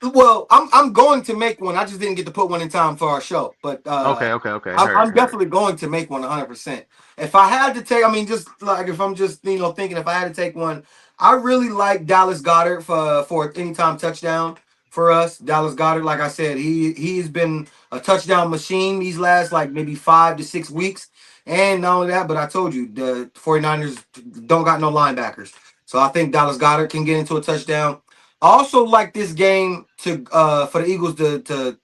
Well, I'm going to make one. I just didn't get to put one in time for our show. But okay. I'm definitely going to make one 100%. If I had to take, I mean, just like if I'm just thinking, if I had to take one, I really like Dallas Goedert for anytime touchdown for us. Dallas Goedert, like I said, he's been a touchdown machine these last like maybe 5 to 6 weeks. And not only that, but I told you the 49ers don't got no linebackers, so I think Dallas Goedert can get into a touchdown. I also like this game to for the Eagles to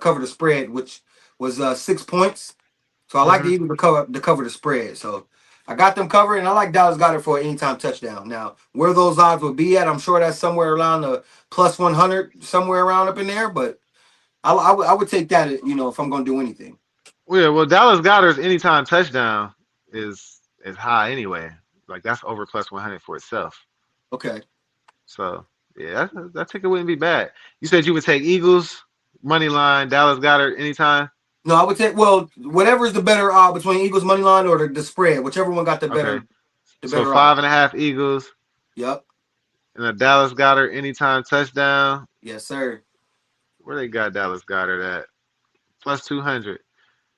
cover the spread, which was 6 points. So I like the Eagles to cover the spread. So I got them covered, and I like Dallas Goedert for an anytime touchdown. Now, where those odds would be at, I'm sure that's somewhere around the plus 100, somewhere around up in there. But I would take that, if I'm going to do anything. Yeah, well, Dallas Goedert's anytime touchdown is high anyway. Like that's over plus 100 for itself. Okay. So yeah, that ticket wouldn't be bad. You said you would take Eagles money line, Dallas Goedert anytime. No, I would take whatever is the better between Eagles money line or the spread, whichever one got the better. Okay. So 5.5 Eagles. Yep. And a Dallas Goedert anytime touchdown. Yes, sir. Where they got Dallas Goedert at? Plus 200.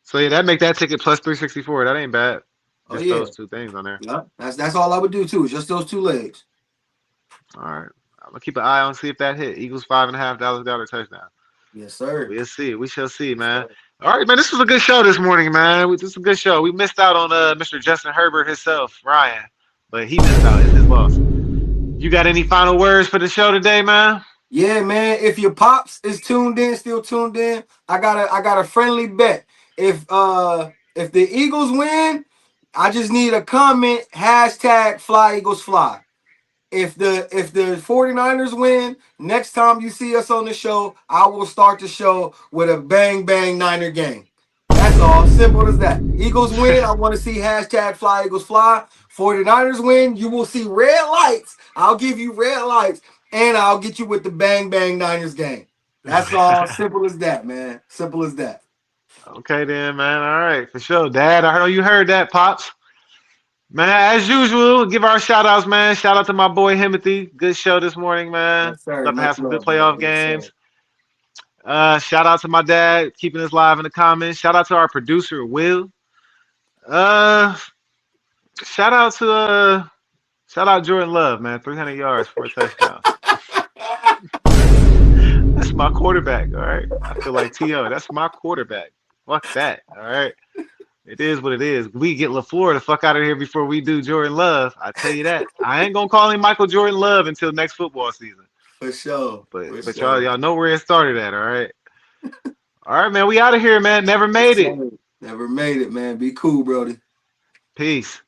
So yeah, that make that ticket plus 364. That ain't bad. Just those 2 things on there. Yeah, that's all I would do too. Just those 2 legs. All right, I'm gonna keep an eye on see if that hit. Eagles 5.5, Dallas Goedert touchdown. Yes, sir. We'll see. We shall see, man. All right, man. This was a good show this morning, man. This is a good show. We missed out on Mr. Justin Herbert himself, Ryan, but he missed out in his loss. You got any final words for the show today, man? Yeah, man. If your pops is still tuned in, I got a friendly bet. If the Eagles win, I just need a comment, #FlyEaglesFly. If the 49ers win, next time you see us on the show, I will start the show with a bang bang Niner gang. That's all. Simple as that. Eagles win, I want to see #FlyEaglesFly. 49ers win, you will see red lights. I'll give you red lights, and I'll get you with the bang bang Niners gang. That's all. Simple as that, man. Simple as that. Okay then, man. All right, for sure. Dad, I know you heard that, Pops. Man, as usual, give our shout-outs, man. Shout out to my boy, Himothy. Good show this morning, man. Yes, sir. Love to have some good playoff games. Shout out to my dad keeping us live in the comments. Shout out to our producer Will. Uh, shout out to shout out Jordan Love, man. 300 yards for a touchdown. That's my quarterback. All right. I feel like To. That's my quarterback. Fuck that. All right. It is what it is. We get LaFleur the fuck out of here before we do Jordan Love. I tell you that. I ain't gonna call him Michael Jordan Love until next football season. For sure. For But sure. y'all know where it started at. All right. All right, man. We out of here, man. Never made it. Never made it, man. Be cool, Brody. Peace.